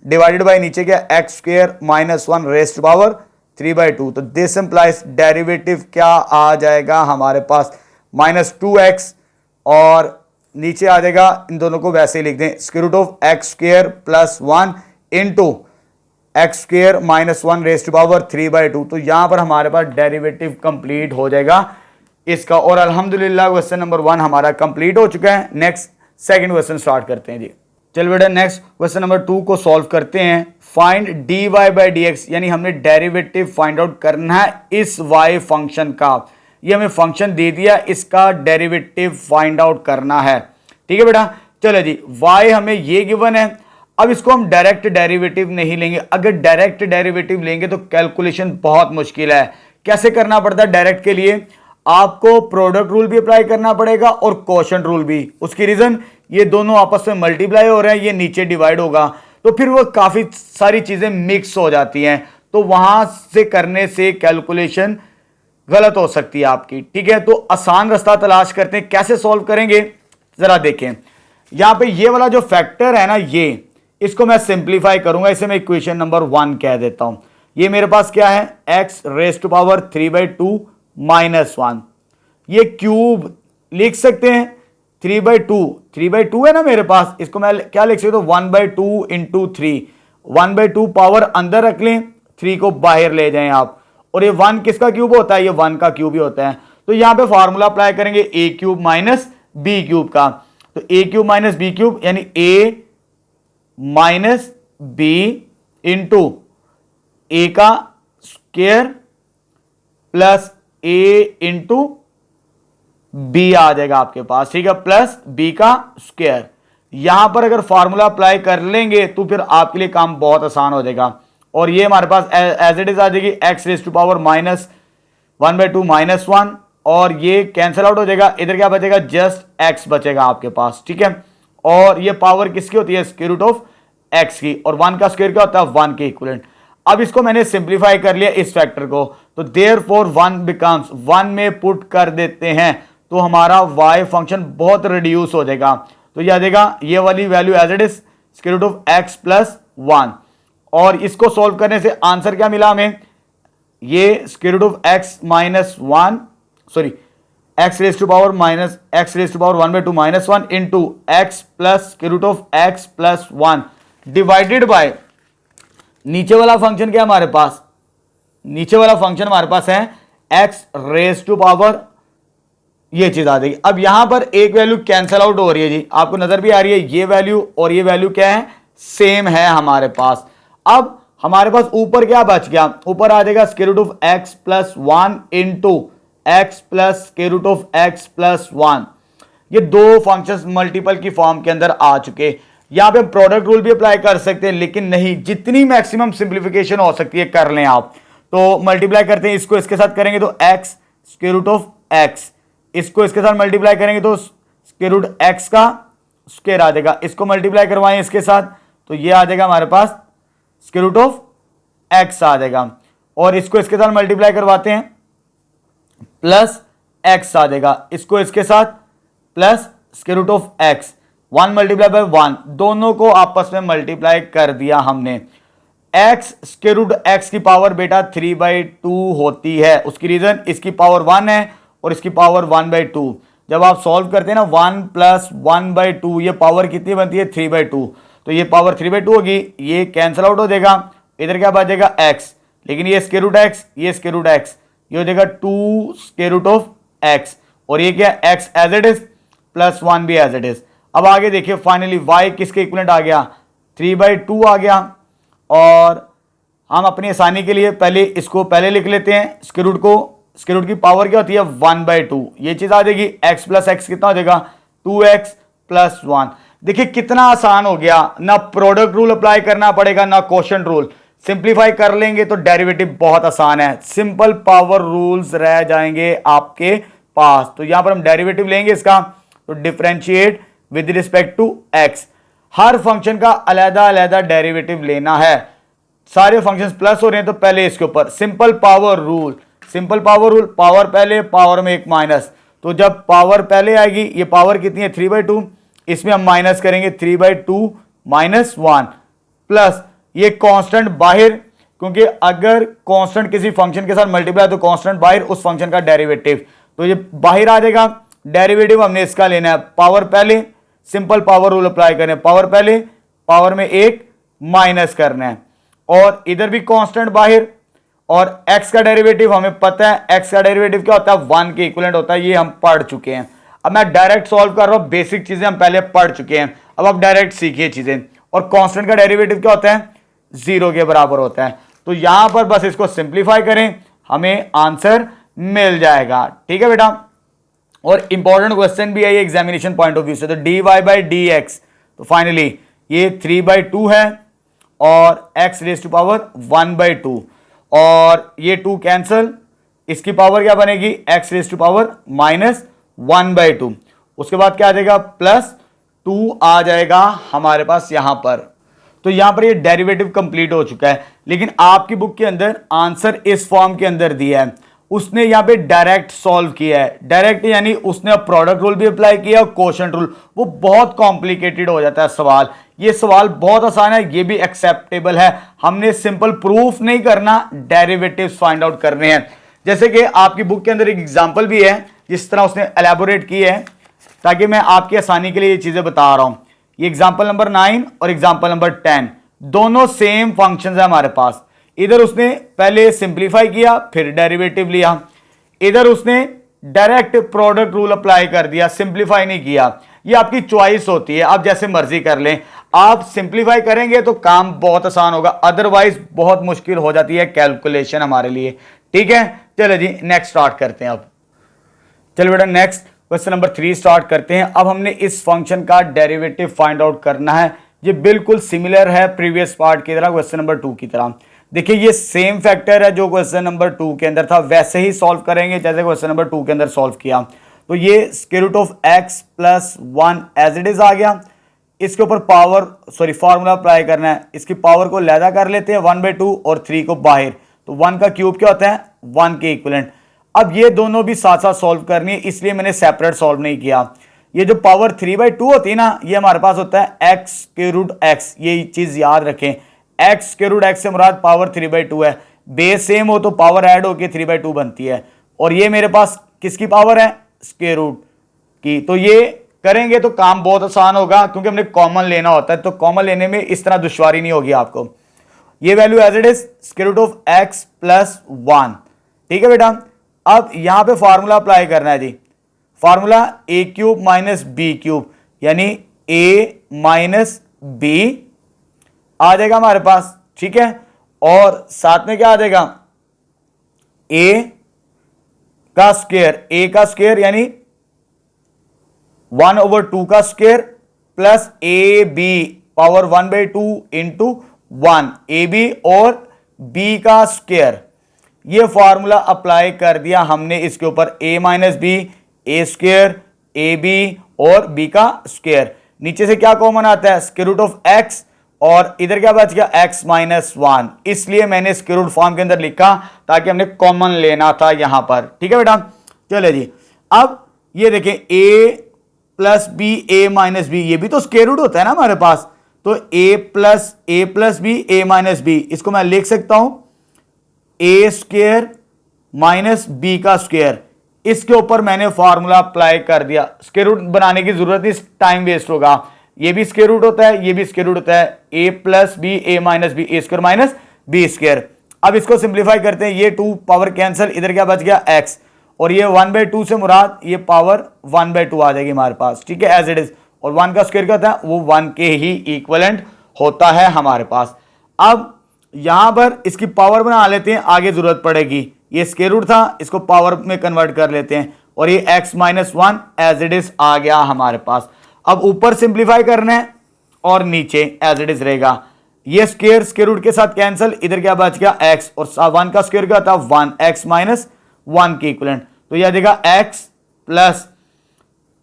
डिवाइडेड बाय नीचे क्या एक्स स्क्वायर -1 रेस्ट पावर 3/2। तो दिस इंप्लाइज डेरिवेटिव क्या आ जाएगा हमारे पास -2x, और नीचे आ जाएगा, इन दोनों को वैसे ही लिख दें, square root of x square plus 1 into x square -1 raised power 3/2। तो यहां पर हमारे पास डेरिवेटिव कंप्लीट हो जाएगा इसका, और अल्हम्दुलिल्लाह क्वेश्चन नंबर 1 हमारा कंप्लीट हो चुका है। नेक्स्ट सेकंड क्वेश्चन स्टार्ट करते हैं जी। चलो बेटा नेक्स्ट क्वेश्चन नंबर 2 को सॉल्व करते हैं। Find dy by d x, यानी हमने डेरिवेटिव फाइंड आउट करना है इस y फंक्शन का। ये हमें फंक्शन दे दिया, इसका डेरिवेटिव फाइंड आउट करना है, ठीक है बेटा। चलो जी, y हमें ये गिवन है। अब इसको हम डायरेक्ट डेरिवेटिव नहीं लेंगे, अगर डायरेक्ट डेरिवेटिव लेंगे तो कैलकुलेशन बहुत मुश्किल है। कैसे करना पड़ता है डायरेक्ट के लिए, आपको प्रोडक्ट रूल भी अप्लाई करना पड़ेगा और क्वोशंट रूल भी। उसकी रीजन, ये दोनों आपस में मल्टीप्लाई हो रहे हैं, ये नीचे डिवाइड होगा, तो फिर वो काफी सारी चीजें मिक्स हो जाती हैं, तो वहां से करने से कैलकुलेशन गलत हो सकती है आपकी, ठीक है। तो आसान रास्ता तलाश करते हैं, कैसे सॉल्व करेंगे जरा देखें। यहां पे ये वाला जो फैक्टर है ना, ये इसको मैं सिंप्लीफाई करूंगा, इसे मैं इक्वेशन नंबर 1 कह देता हूं। ये मेरे पास क्या है, x रेज़ टू पावर 3/2 -1, ये क्यूब लिख सकते हैं 3/2 है ना मेरे पास, इसको मैं क्या लिख सकता हूं 1/2 इंटू 3, 1/2 पावर अंदर रख लें, 3 को बाहर ले जाएं आप, और ये 1 किसका क्यूब होता है, ये 1 का क्यूब ही होता है। तो यहां पे फॉर्मूला अप्लाई करेंगे a cube minus b cube का, तो a cube minus b cube यानी a minus b into a का square plus a into b आ जाएगा आपके पास, ठीक है, प्लस b का स्क्वायर। यहां पर अगर फॉर्मूला अप्लाई कर लेंगे तो फिर आपके लिए काम बहुत आसान हो जाएगा, और ये हमारे पास एज इट इज आ जाएगी x रेज़ टू पावर -1/2 -1, और ये कैंसिल आउट हो जाएगा, इधर क्या बचेगा, जस्ट x बचेगा आपके पास, ठीक है। और ये पावर किसकी होती है, स्क्वायर रूट ऑफ x की, और 1 का स्क्वायर क्या होता है, 1 के इक्विवेलेंट। अब इसको मैंने सिंप्लीफाई कर लिया इस फैक्टर को, तो देयरफॉर 1 बिकम्स 1 में पुट कर देते हैं तो हमारा y फंक्शन बहुत रिड्यूस हो जाएगा। तो यह आ जाएगा ये वाली value as it is square root of x plus 1, और इसको सॉल्व करने से आंसर क्या मिला हमें, ये square root of x minus 1, sorry x raise to power 1/2 -1 into x plus square root of x plus 1 divided by नीचे वाला फंक्शन क्या हमारे पास, नीचे वाला फंक्शन हमारे पास है x रेज़ टू पावर, ये चीज आ जाएगी। अब यहां पर एक वैल्यू कैंसिल आउट हो रही है जी, आपको नजर भी आ रही है, ये वैल्यू और ये वैल्यू क्या है, सेम है हमारे पास। अब हमारे पास ऊपर क्या बच गया, ऊपर आ जाएगा square root of x plus 1 into x plus square root of x plus 1। ये दो फंक्शंस मल्टीपल की फॉर्म के अंदर आ चुके। यहां पे प्रोडक्ट रूल भी अप्लाई कर सकते हैं, लेकिन नहीं, जितनी मैक्सिमम सिंप्लीफिकेशन हो सकती है कर लें आप। तो मल्टीप्लाई करते हैं, इसको इसके साथ करेंगे तो x square root of x, इसको इसके साथ मल्टीप्लाई करेंगे तो स्क्वायर रूट x का स्क्वायर आ जाएगा, इसको मल्टीप्लाई करवाएं इसके साथ तो ये आ जाएगा हमारे पास स्क्वायर रूट ऑफ x आ जाएगा, और इसको इसके साथ मल्टीप्लाई करवाते हैं प्लस x आ जाएगा, इसको इसके साथ plus square root of x, 1 multiply by 1, दोनों को आपस में मल्टीप्लाई कर दिया हमने। x स्क्वायर रूट x की पावर बेटा 3/2 होती है, उसकी रीजन इसकी पावर 1 है और इसकी पावर 1/2। जब आप सॉल्व करते हैं ना 1 प्लस 1/2, ये पावर कितनी बनती है 3/2, तो ये पावर 3/2 होगी, ये कैंसिल आउट हो जाएगा, इधर क्या बचेगा x, लेकिन ये स्क्वायर रूट x, ये स्क्वायर रूट x, ये हो जाएगा 2 स्क्वायर रूट ऑफ x, और ये क्या x as it is plus 1 भी एज इट इज। अब आगे देखिए फाइनली y किसके इक्विवेलेंट आ गया, 3/2 आ गया, और हम अपनी आसानी के लिए पहले इसको पहले लिख लेते हैं, स्क्वायर रूट को, स्क्वायर रूट की पावर क्या होती है 1/2, ये चीज आ जाएगी, x प्लस x कितना हो जाएगा 2x प्लस 1। देखिए कितना आसान हो गया, ना प्रोडक्ट रूल अप्लाई करना पड़ेगा ना क्वोशंट रूल, सिंप्लीफाई कर लेंगे तो डेरिवेटिव बहुत आसान है, सिंपल पावर रूल्स रह जाएंगे आपके पास। तो यहां पर हम डेरिवेटिव लेंगे इसका, तो differentiate with respect to x. हर फंक्शन का अलग अलग डेरिवेटिव लेना है। सारे फंक्शंस प्लस हो रहे हैं तो पहले इसके ऊपर simple power rule, simple power rule, power पहले, पावर में एक माइनस। तो जब पावर पहले आएगी, ये पावर कितनी है 3/2, इसमें हम माइनस करेंगे 3/2 माइनस 1 प्लस ये कांस्टेंट बाहर, क्योंकि अगर कांस्टेंट किसी फंक्शन के साथ मल्टीप्लाई तो कांस्टेंट बाहर उस फंक्शन का डेरिवेटिव, तो ये बाहर आ जाएगा। डेरिवेटिव हमने इसका लेना है, पावर पहले, सिंपल पावर रूल अप्लाई करें, पावर पहले, पावर में एक माइनस करना है, और इधर भी कांस्टेंट बाहर, और x का डेरिवेटिव हमें पता है, x का डेरिवेटिव क्या होता है 1 के इक्विवेलेंट होता है, ये हम पढ़ चुके हैं। अब मैं डायरेक्ट सॉल्व कर रहा हूं, बेसिक चीजें हम पहले पढ़ चुके हैं, अब आप डायरेक्ट सीखिए चीजें। और कांस्टेंट का डेरिवेटिव क्या होता है 0 के बराबर होता है। तो यहां पर बस इसको सिंप्लीफाई करें, हमें आंसर मिल जाएगा। ठीक है बेटा, और इंपॉर्टेंट क्वेश्चन भी है ये एग्जामिनेशन पॉइंट ऑफ व्यू से। तो dy/dx, तो फाइनली ये 3/2 है और x रेज़ टू पावर 1/2, और ये 2 कैंसल, इसकी पावर क्या बनेगी x रेज़ टू पावर -1/2। उसके बाद क्या आ जाएगा +2 आ जाएगा हमारे पास यहां पर। तो यहां पर ये डेरिवेटिव कंप्लीट हो चुका है, लेकिन आपकी बुक के अंदर आंसर इस फॉर्म के अंदर दिया है, उसने यहां पे डायरेक्ट सॉल्व किया है। डायरेक्ट यानी उसने प्रोडक्ट रूल भी अप्लाई किया और क्वोशंट रूल, वो बहुत कॉम्प्लिकेटेड हो जाता है सवाल। ये सवाल बहुत आसान है, ये भी एक्सेप्टेबल है। हमने सिंपल प्रूफ नहीं करना, डेरिवेटिव्स फाइंड आउट करने हैं। जैसे कि आपकी बुक के अंदर एक एग्जांपल भी है जिस तरह उसने एलैबोरेट की है, ताकि मैं आपकी आसानी के लिए ये चीजें बता रहा हूं। ये एग्जांपल नंबर 9 और एग्जांपल नंबर 10 दोनों सेम फंक्शंस है हमारे पास। इधर उसने पहले सिंप्लीफाई किया, फिर डेरिवेटिव लिया। इधर उसने डायरेक्ट प्रोडक्ट रूल अप्लाई कर दिया, सिंप्लीफाई नहीं किया। ये आपकी चॉइस होती है, आप जैसे मर्जी कर लें। आप सिंप्लीफाई करेंगे तो काम बहुत आसान होगा, अदरवाइज बहुत मुश्किल हो जाती है कैलकुलेशन हमारे लिए। ठीक है, चलो जी नेक्स्ट स्टार्ट करते हैं। अब चलो बेटा नेक्स्ट क्वेश्चन नंबर 3 स्टार्ट करते हैं। अब हमने इस फंक्शन का डेरिवेटिव फाइंड आउट करना है। ये बिल्कुल सिमिलर है प्रीवियस पार्ट की तरह, क्वेश्चन नंबर 2 की तरह। देखिए ये सेम फैक्टर है जो क्वेश्चन नंबर 2 के अंदर था, वैसे ही सॉल्व करेंगे जैसे क्वेश्चन नंबर 2 के अंदर सॉल्व किया। तो ये square root of x + 1 as it is आ गया। इसके ऊपर पावर फार्मूला अप्लाई करना है। इसकी पावर को लैदा कर लेते हैं 1/2 और 3 को बाहर, तो 1 का क्यूब क्या होता है 1 के इक्विवेलेंट। अब ये दोनों भी साथ साथ सॉल्व करनी है, इसलिए मैंने सेपरेट सॉल्व नहीं किया। ये जो पावर 3/2 होती है ना, ये हमारे पास होता है x स्क्वायर रूट x। ये चीज याद रखें, x स्क्वायर रूट x से मुराद पावर 3/2 है। बेस सेम हो तो पावर ऐड होके 3/2 बनती है, और ये मेरे पास किसकी पावर है स्क्वायर रूट की। तो ये करेंगे तो काम बहुत आसान होगा, क्योंकि हमने कॉमन लेना होता है, तो कॉमन लेने में इस तरह दुश्वारी नहीं होगी आपको। ये value as it is square root of x + 1। ठीक है बेटा, अब यहां पे फार्मूला अप्लाई करना है जी। फार्मूला a³ - b³ यानी a - b आ जाएगा हमारे पास। ठीक है, और साथ में क्या आ जाएगा a का स्क्वायर यानी 1/2 का square plus ab power 1/2 into 1 ab और b का स्क्वायर। ये फॉर्मूला अप्लाई कर दिया हमने इसके ऊपर, a - b, a square, ab और b का स्क्वायर। नीचे से क्या कॉमन आता है स्क्वायर रूट ऑफ x, और इधर क्या बच गया x - 1, इसलिए मैंने स्क्वायर रूट फॉर्म के अंदर लिखा ताकि हमने कॉमन लेना था यहां पर। ठीक है बेटा, चलिए जी। अब ये देखें a + b, a - b, ये भी तो स्क्वायर रूट होता है ना हमारे पास। तो a + b, a - b, इसको मैं लिख सकता हूं a स्क्वायर - b का स्क्वायर। इसके ऊपर मैंने फॉर्मूला अप्लाई कर दिया। स्क्वायर रूट बनाने की जरूरत नहीं, टाइम वेस्ट होगा। ये भी स्क्वायर रूट होता है, ये भी स्क्वायर रूट होता है, a + b, a - b, a square - b square. अब इसको सिंप्लीफाई करते हैं, ये 2 पावर कैंसिल, इधर क्या बच गया x, और ये 1/2 से मुराद ये पावर 1/2 आ जाएगी हमारे पास। ठीक है, एज इट इज। और 1 का स्क्वायर क्या होता है वो 1 के ही इक्विवेलेंट होता है हमारे पास। अब यहां पर इसकी पावर बना लेते हैं, आगे जरूरत पड़ेगी। ये स्क्वायर रूट था, इसको पावर में कन्वर्ट कर लेते हैं, और ये x - 1 एज इट इज आ गया हमारे पास। अब ऊपर सिंप्लीफाई करना है और नीचे एज इट इज रहेगा। ये स्क्वायर स्क्वायर रूट के साथ कैंसिल, इधर क्या बच गया x, और 1 का स्क्वायर क्या था 1, x माइनस 1 की इक्विवेलेंट, तो यह देगा x plus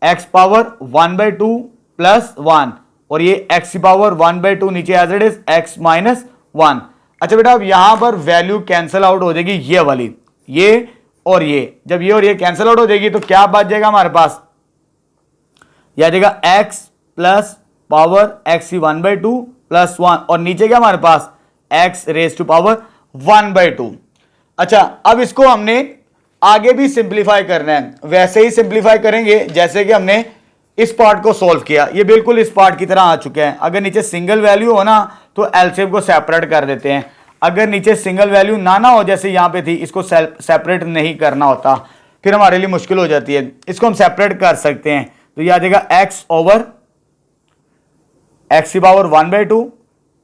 x power 1/2 plus 1, और ये x की पावर 1/2 नीचे as it is x minus 1। अच्छा बेटा अब यहां पर वैल्यू कैंसिल आउट हो जाएगी, ये वाली, ये और ये, जब ये और ये कैंसिल आउट हो जाएगी तो क्या बच जाएगा हमारे पास, यह देगा x प्लस पावर x की 1/2 प्लस 1, और नीचे क्या हमारे पास x रेज टू पावर 1/2। अच्छा अब इसको हमने आगे भी सिंप्लीफाई करना है, वैसे ही सिंप्लीफाई करेंगे जैसे कि हमने इस पार्ट को सॉल्व किया, ये बिल्कुल इस पार्ट की तरह आ चुके हैं। अगर नीचे सिंगल वैल्यू हो ना तो एलसीएम को सेपरेट कर देते हैं, अगर नीचे सिंगल वैल्यू ना हो जैसे यहां पे थी, इसको सेपरेट नहीं करना होता, फिर हमारे लिए मुश्किल हो जाती है, इसको हम सेपरेट कर सकते हैं। तो यह आ जाएगा x ओवर x की power 1/2,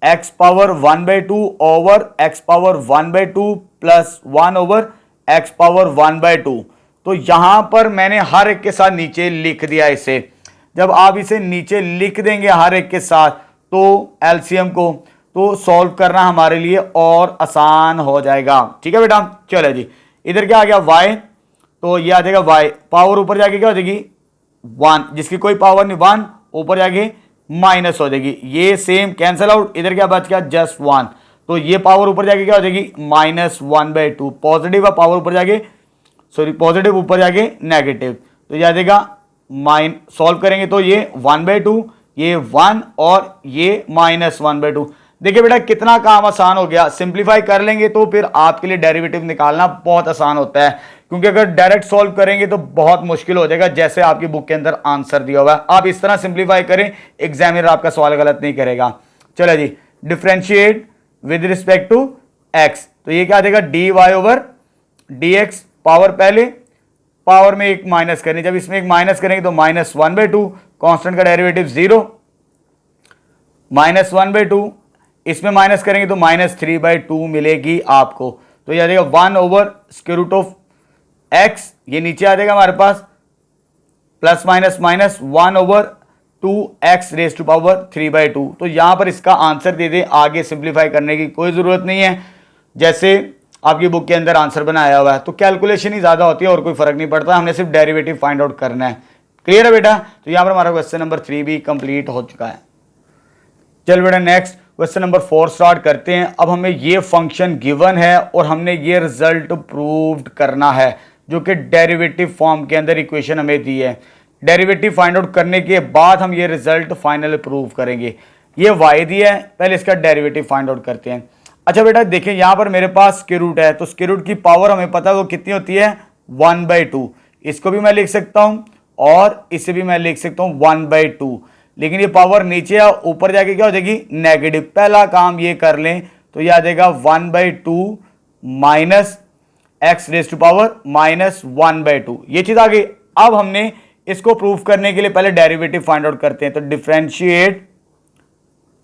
x power 1/2 over x power 1/2 plus 1 over x power 1/2। तो यहां पर मैंने हर एक के साथ नीचे लिख दिया इसे, जब आप इसे नीचे लिख देंगे हर एक के साथ तो एलसीएम को, तो सॉल्व करना हमारे लिए और आसान हो जाएगा। ठीक है बेटा, चलो जी, इधर क्या आ गया y, तो ये आ जाएगा y पावर ऊपर जाके क्या हो जाएगी 1, जिसकी कोई पावर नहीं 1, ऊपर जाके माइनस हो जाएगी, ये सेम कैंसिल आउट, इधर क्या बच गया जस्ट 1, तो ये पावर ऊपर जाके क्या हो जाएगी माइनस 1/2, पॉजिटिव पावर ऊपर जाके पॉजिटिव ऊपर जाके नेगेटिव, तो यह आ जाएगा सॉल्व करेंगे तो ये 1/2, ये 1 और ये माइनस 1/2। देखिए बेटा कितना काम आसान हो गया, सिंप्लीफाई कर लेंगे तो फिर आपके लिए डेरिवेटिव निकालना बहुत आसान होता है, क्योंकि अगर डायरेक्ट सॉल्व करेंगे तो बहुत मुश्किल हो जाएगा, जैसे आपकी बुक के अंदर आंसर दिया हुआ है। आप इस तरह सिंप्लीफाई करें, एग्जामिनर आपका सवाल गलत नहीं करेगा। चलो जी, differentiate with respect to X, तो ये क्या देगा dy ओवर dx, पावर पहले पावर में एक माइनस करनी, जब इसमें एक माइनस करेंगे तो माइनस 1/2, कांस्टेंट का डेरिवेटिव 0, माइनस 1/2, इसमें माइनस करेंगे तो माइनस 3/2 मिलेगी आपको, तो यह आ जाएगा 1 over square root of X, ये नीचे आ जाएगा हमारे पास plus minus minus 1 over 2x raise to power 3/2। तो यहां पर इसका आंसर दे दें, आगे सिंप्लीफाई करने की कोई जरूरत नहीं है, जैसे आपकी बुक के अंदर आंसर बनाया हुआ है, तो कैलकुलेशन ही ज्यादा होती है और कोई फर्क नहीं पड़ता, हमने सिर्फ डेरिवेटिव फाइंड आउट करना है। क्लियर है बेटा, तो यहां पर हमारा क्वेश्चन नंबर 3 भी कंप्लीट हो चुका है। चल बेटा नेक्स्ट क्वेश्चन नंबर 4 स्टार्ट करते हैं। अब हमें ये फंक्शन गिवन है और हमने ये रिजल्ट प्रूव्ड करना है, जो कि डेरिवेटिव फॉर्म के अंदर इक्वेशन हमें दी है। डेरिवेटिव फाइंड आउट करने के बाद हम ये रिजल्ट फाइनल प्रूव करेंगे। ये y दिया है, पहले इसका डेरिवेटिव फाइंड आउट करते हैं। अच्छा बेटा देखिए यहां पर मेरे पास स्क्वायर रूट है, तो स्क्वायर रूट की पावर हमें पता है वो कितनी होती है 1/2, इसको भी मैं लिख सकता हूं और इसे भी मैं लिख सकता हूं 1/2, लेकिन ये पावर नीचे या ऊपर जाके क्या हो जाएगी नेगेटिव। पहला काम ये कर लें तो ये आ जाएगा 1/2 minus x raise to power minus 1/2, ये चीज आ गई। अब हमने इसको प्रूफ करने के लिए पहले डेरिवेटिव फाइंड आउट करते हैं, तो differentiate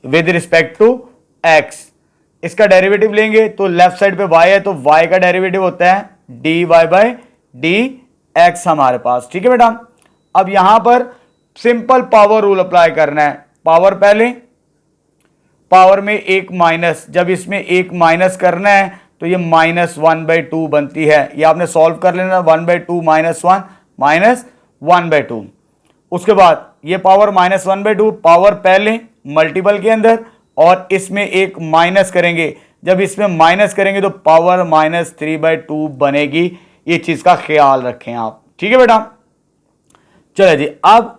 with respect to x, इसका डेरिवेटिव लेंगे तो लेफ्ट साइड पे y है, तो y का डेरिवेटिव होता है dy बाय dx हमारे पास। ठीक है बेटा, अब यहां पर सिंपल पावर रूल अप्लाई करना है, पावर पहले पावर में एक माइनस, जब इसमें एक माइनस करना है तो ये माइनस 1/2 बनती है, ये आपने सॉल्व कर लेना 1/2 माइनस 1 माइनस 1/2। उसके बाद ये पावर माइनस 1/2 पावर पहले मल्टीपल के अंदर और इसमें एक माइनस करेंगे, जब इसमें माइनस करेंगे तो पावर माइनस 3/2 बनेगी, ये चीज का ख्याल रखें आप। ठीक है बेटा, चलिए जी अब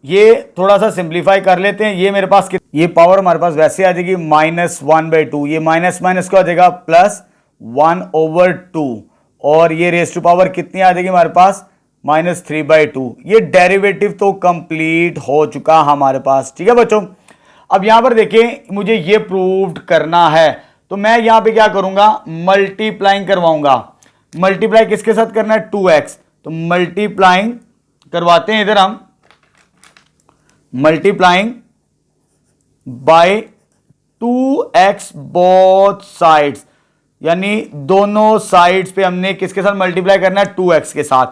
ये थोड़ा सा सिंप्लीफाई कर लेते हैं। ये मेरे पास ये पावर हमारे पास वैसे आ जाएगी माइनस 1/2, ये माइनस माइनस को आ जाएगा प्लस 1/2 और ये रेज टू पावर कितनी आ जाएगी हमारे पास माइनस 3/2। ये डेरिवेटिव तो कंप्लीट हो चुका हमारे पास। ठीक है बच्चों, अब यहां पर देखिए मुझे ये प्रूव्ड करना है, तो मैं यहां पे क्या करूंगा मल्टीप्लाइंग करवाऊंगा। मल्टीप्लाई किसके साथ करना है 2x, तो मल्टीप्लाइंग करवाते हैं, इधर हम multiplying by 2x both sides, यानी दोनों साइड्स पे हमने किसके साथ मल्टीप्लाई करना है 2x के साथ,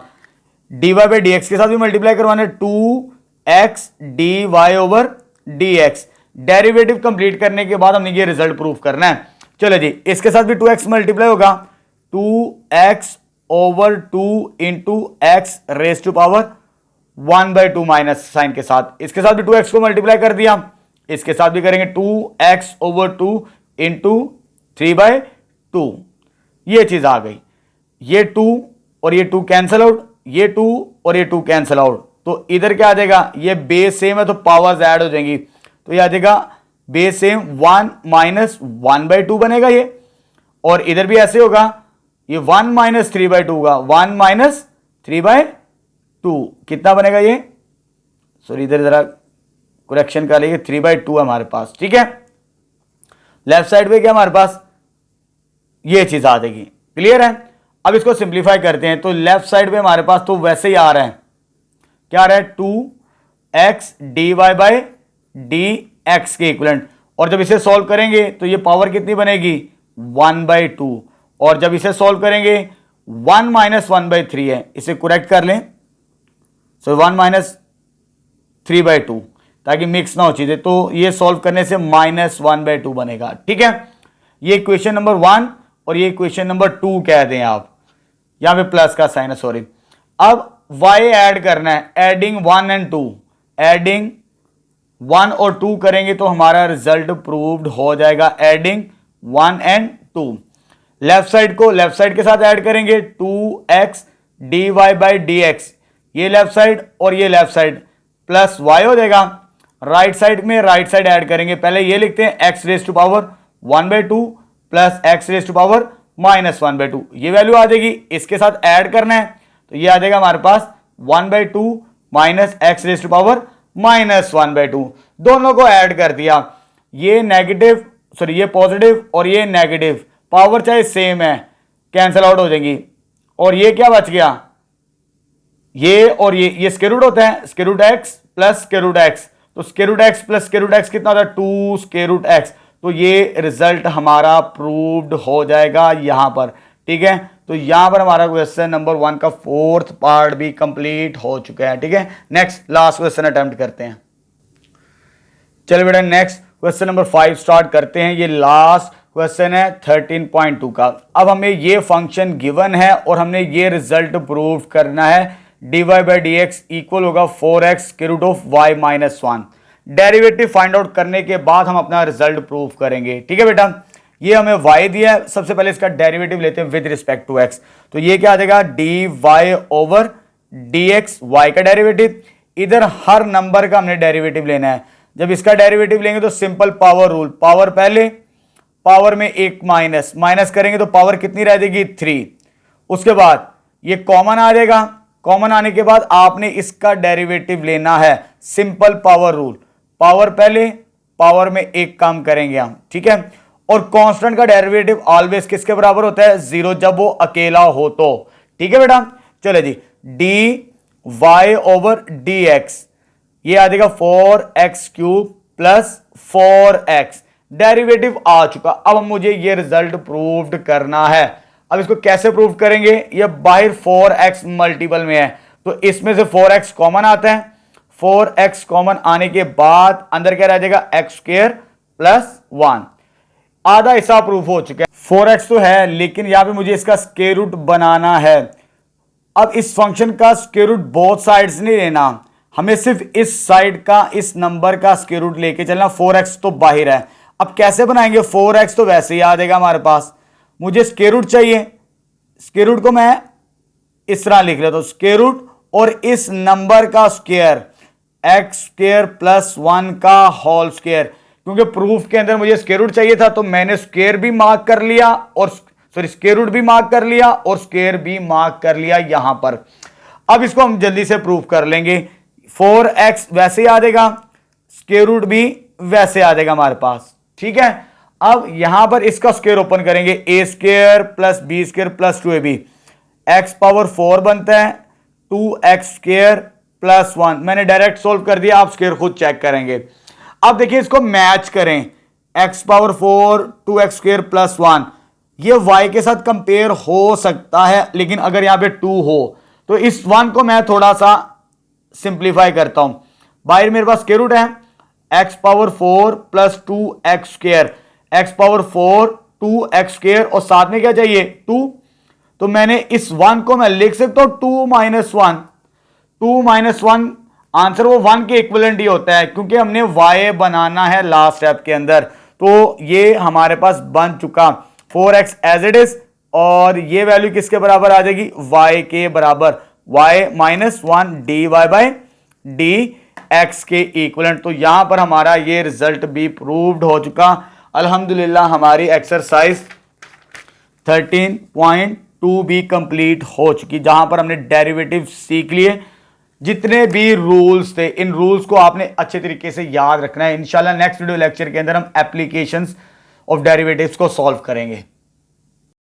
dy बाई dx के साथ भी मल्टीप्लाई करवाना है 2x dy over dx। Derivative complete करने के बाद हमने ये रिजल्ट प्रूव करना है। चलो जी, इसके साथ भी 2x मल्टीप्लाई होगा, 2x over 2 into x raise to power 1/2 minus sign के साथ। इसके साथ भी 2x को मल्टीप्लाई कर दिया, इसके साथ भी करेंगे 2x ओवर 2 इंटू 3/2। ये चीज आ गई, ये 2 और ये 2 कैंसल आउट, ये 2 और ये 2 कैंसल आउट, तो इधर क्या आ जाएगा, ये बेस सेम है तो पावर्स ऐड हो जाएंगी, तो ये आ जाएगा बेस सेम 1 माइनस 1/2 बनेगा ये, और इधर भी ऐसे होगा, ये 1 माइनस 3/2 होगा, 1 माइनस 3/2 कितना बनेगा ये, सॉरी इधर जरा करेक्शन कर लीजिए, 3/2 है हमारे पास, ठीक है। लेफ्ट साइड पे क्या हमारे पास ये चीज आ जाएगी, क्लियर है। अब इसको सिंप्लीफाई करते हैं, तो लेफ्ट साइड पे हमारे पास तो वैसे ही आ रहा है, क्या आ रहा है 2x dy by d x के इक्वलेंट, और जब इसे सॉल्व करेंगे तो ये पावर कितनी बनेगी 1/2, और जब इसे सॉल्व करेंगे 1 माइनस 1/3 है, इसे करेक्ट कर लें, सो 1 माइनस 3/2 ताकि मिक्स ना हो चीजें, तो ये सॉल्व करने से माइनस 1/2 बनेगा, ठीक है। ये इक्वेशन नंबर 1 और ये इक्वेशन नंबर 2 कह दें आप, यहां पे प्लस का साइन है, सॉरी। अब y ऐड करना है, एडिंग 1 एंड 2, एडिंग 1 और 2 करेंगे तो हमारा रिजल्ट प्रूव्ड हो जाएगा, एडिंग 1 एंड 2। लेफ्ट साइड को लेफ्ट साइड के साथ ऐड करेंगे, 2x dy by d x, ये लेफ्ट साइड और ये लेफ्ट साइड प्लस y हो जाएगा। राइट साइड में राइट साइड ऐड करेंगे, पहले ये लिखते हैं x raise to power 1/2 plus x raise to power minus 1/2, ये वैल्यू आ जाएगी, इसके साथ ऐड करना है तो ये आ जाएगा हमारे पास 1/2 minus x raise to power minus 1/2, दोनों को ऐड कर दिया, ये नेगेटिव सॉरी ये पॉजिटिव और ये नेगेटिव, पावर चाहे सेम है कैंसल आउट हो जाएंगी, और ये क्या बच गया, ये और ये स्क्वायर रूट होता है, square root x plus square root x, तो square root x plus square root x कितना होता है 2 स्क्वायर रूट x, तो ये रिजल्ट हमारा प्रूव्ड हो जाएगा यहां पर, ठीक है। तो यहां पर हमारा क्वेश्चन नंबर 1 का 4th पार्ट भी कंप्लीट हो चुका है, ठीक है। नेक्स्ट लास्ट क्वेश्चन अटेम्प्ट करते हैं। चलिए बेटा नेक्स्ट क्वेश्चन नंबर 5 स्टार्ट करते हैं। ये लास्ट क्वेश्चन है 13.2 का। अब हमें ये फंक्शन गिवन है और हमने ये रिजल्ट प्रूव करना है, dy by d x equal होगा 4x square root of y minus 1। Derivative find out करने के बाद हम अपना रिजल्ट प्रूव करेंगे, ठीक है बेटा। ये हमें y दिया है, सबसे पहले इसका डेरिवेटिव लेते हैं विद रिस्पेक्ट टू x, तो ये क्या आ जाएगा dy ओवर dx, y का डेरिवेटिव, इधर हर नंबर का हमने डेरिवेटिव लेना है। जब इसका डेरिवेटिव लेंगे तो सिंपल पावर रूल, पावर पहले, पावर में एक माइनस, माइनस करेंगे तो पावर कितनी रह जाएगी 3, उसके बाद ये कॉमन आ जाएगा, कॉमन आने के बाद आपने इसका डेरिवेटिव लेना है, सिंपल पावर रूल, पावर पहले, पावर में एक काम करेंगे हम, ठीक है। और कांस्टेंट का डेरिवेटिव ऑलवेज किसके बराबर होता है 0, जब वो अकेला हो तो, ठीक है बेटा। चलो जी, D Y over D x, ये आ जाएगा 4x cube plus 4x, derivative आ चुका। अब मुझे ये रिजल्ट प्रूव्ड करना है। अब इसको कैसे प्रूव करेंगे, ये बाहर 4x मल्टीपल में है तो इसमें से 4x कॉमन आता है, 4x कॉमन आने के बाद अंदर क्या रह जाएगा x स्क्वायर प्लस 1, आधा हिस्सा प्रूफ हो चुका है। 4x तो है लेकिन यहां पे मुझे इसका स्क्वायर रूट बनाना है। अब इस फंक्शन का स्क्वायर रूट बोथ साइड्स नहीं लेना, हमें सिर्फ इस साइड का, इस नंबर का स्क्वायर रूट लेके चलना। 4x तो बाहर है, अब कैसे बनाएंगे, 4x तो वैसे ही आ जाएगा हमारे पास, मुझे स्क्वायर रूट चाहिए। स्क्वायर रूट को मैं इस तरह लिख लेता हूं, स्क्वायर रूट और इस नंबर का स्क्वायर, एक्स स्क्वायर प्लस 1 का होल स्क्वायर, क्योंकि प्रूफ के अंदर मुझे स्क्वायर रूट चाहिए था तो मैंने स्क्वायर भी मार्क कर लिया और सॉरी स्क्वायर रूट भी मार्क कर लिया और स्क्वायर भी मार्क कर लिया यहां पर। अब इसको हम जल्दी से प्रूफ कर लेंगे। 4x वैसे ही आ जाएगा, स्क्वायर रूट भी वैसे आ जाएगा हमारे पास, ठीक है। अब यहां पर इसका स्क्वायर ओपन करेंगे, A square plus B square plus 2ab, x power 4 बनता है 2x स्क्वायर प्लस 1, मैंने डायरेक्ट सोल्व कर दिया, आप स्क्वायर खुद चेक करेंगे। अब देखिए इसको मैच करें, x power 4 2x square plus 1, ये y के साथ कंपेयर हो सकता है, लेकिन अगर यहां पे 2 हो तो इस 1 को मैं थोड़ा सा सिंप्लीफाई करता हूं। बाहर मेरे पास स्क्वायर रूट है, x power 4 plus 2x square, x power 4 2x square और साथ में क्या चाहिए 2। तो मैंने इस 1 को मैं लिख सकता हूं 2 माइनस 1, 2 माइनस 1 आंसर वो 1 के इक्विवेलेंट ही होता है क्योंकि हमने y बनाना है लास्ट स्टेप के अंदर। तो ये हमारे पास बन चुका 4x एज इट इज और ये वैल्यू किसके बराबर आ जाएगी y के बराबर, y minus 1 dy by d x के इक्विवेलेंट। तो यहां पर हमारा ये रिजल्ट भी प्रूव्ड हो चुका। अल्हम्दुलिल्लाह हमारी एक्सरसाइज 13.2 भी कंप्लीट हो चुकी जहां पर हमने डेरिवेटिव सीख लिए। जितने भी रूल्स थे इन रूल्स को आपने अच्छे तरीके से याद रखना है। इंशाल्लाह नेक्स्ट वीडियो लेक्चर के अंदर हम एप्लीकेशंस ऑफ डेरिवेटिव्स को सॉल्व करेंगे।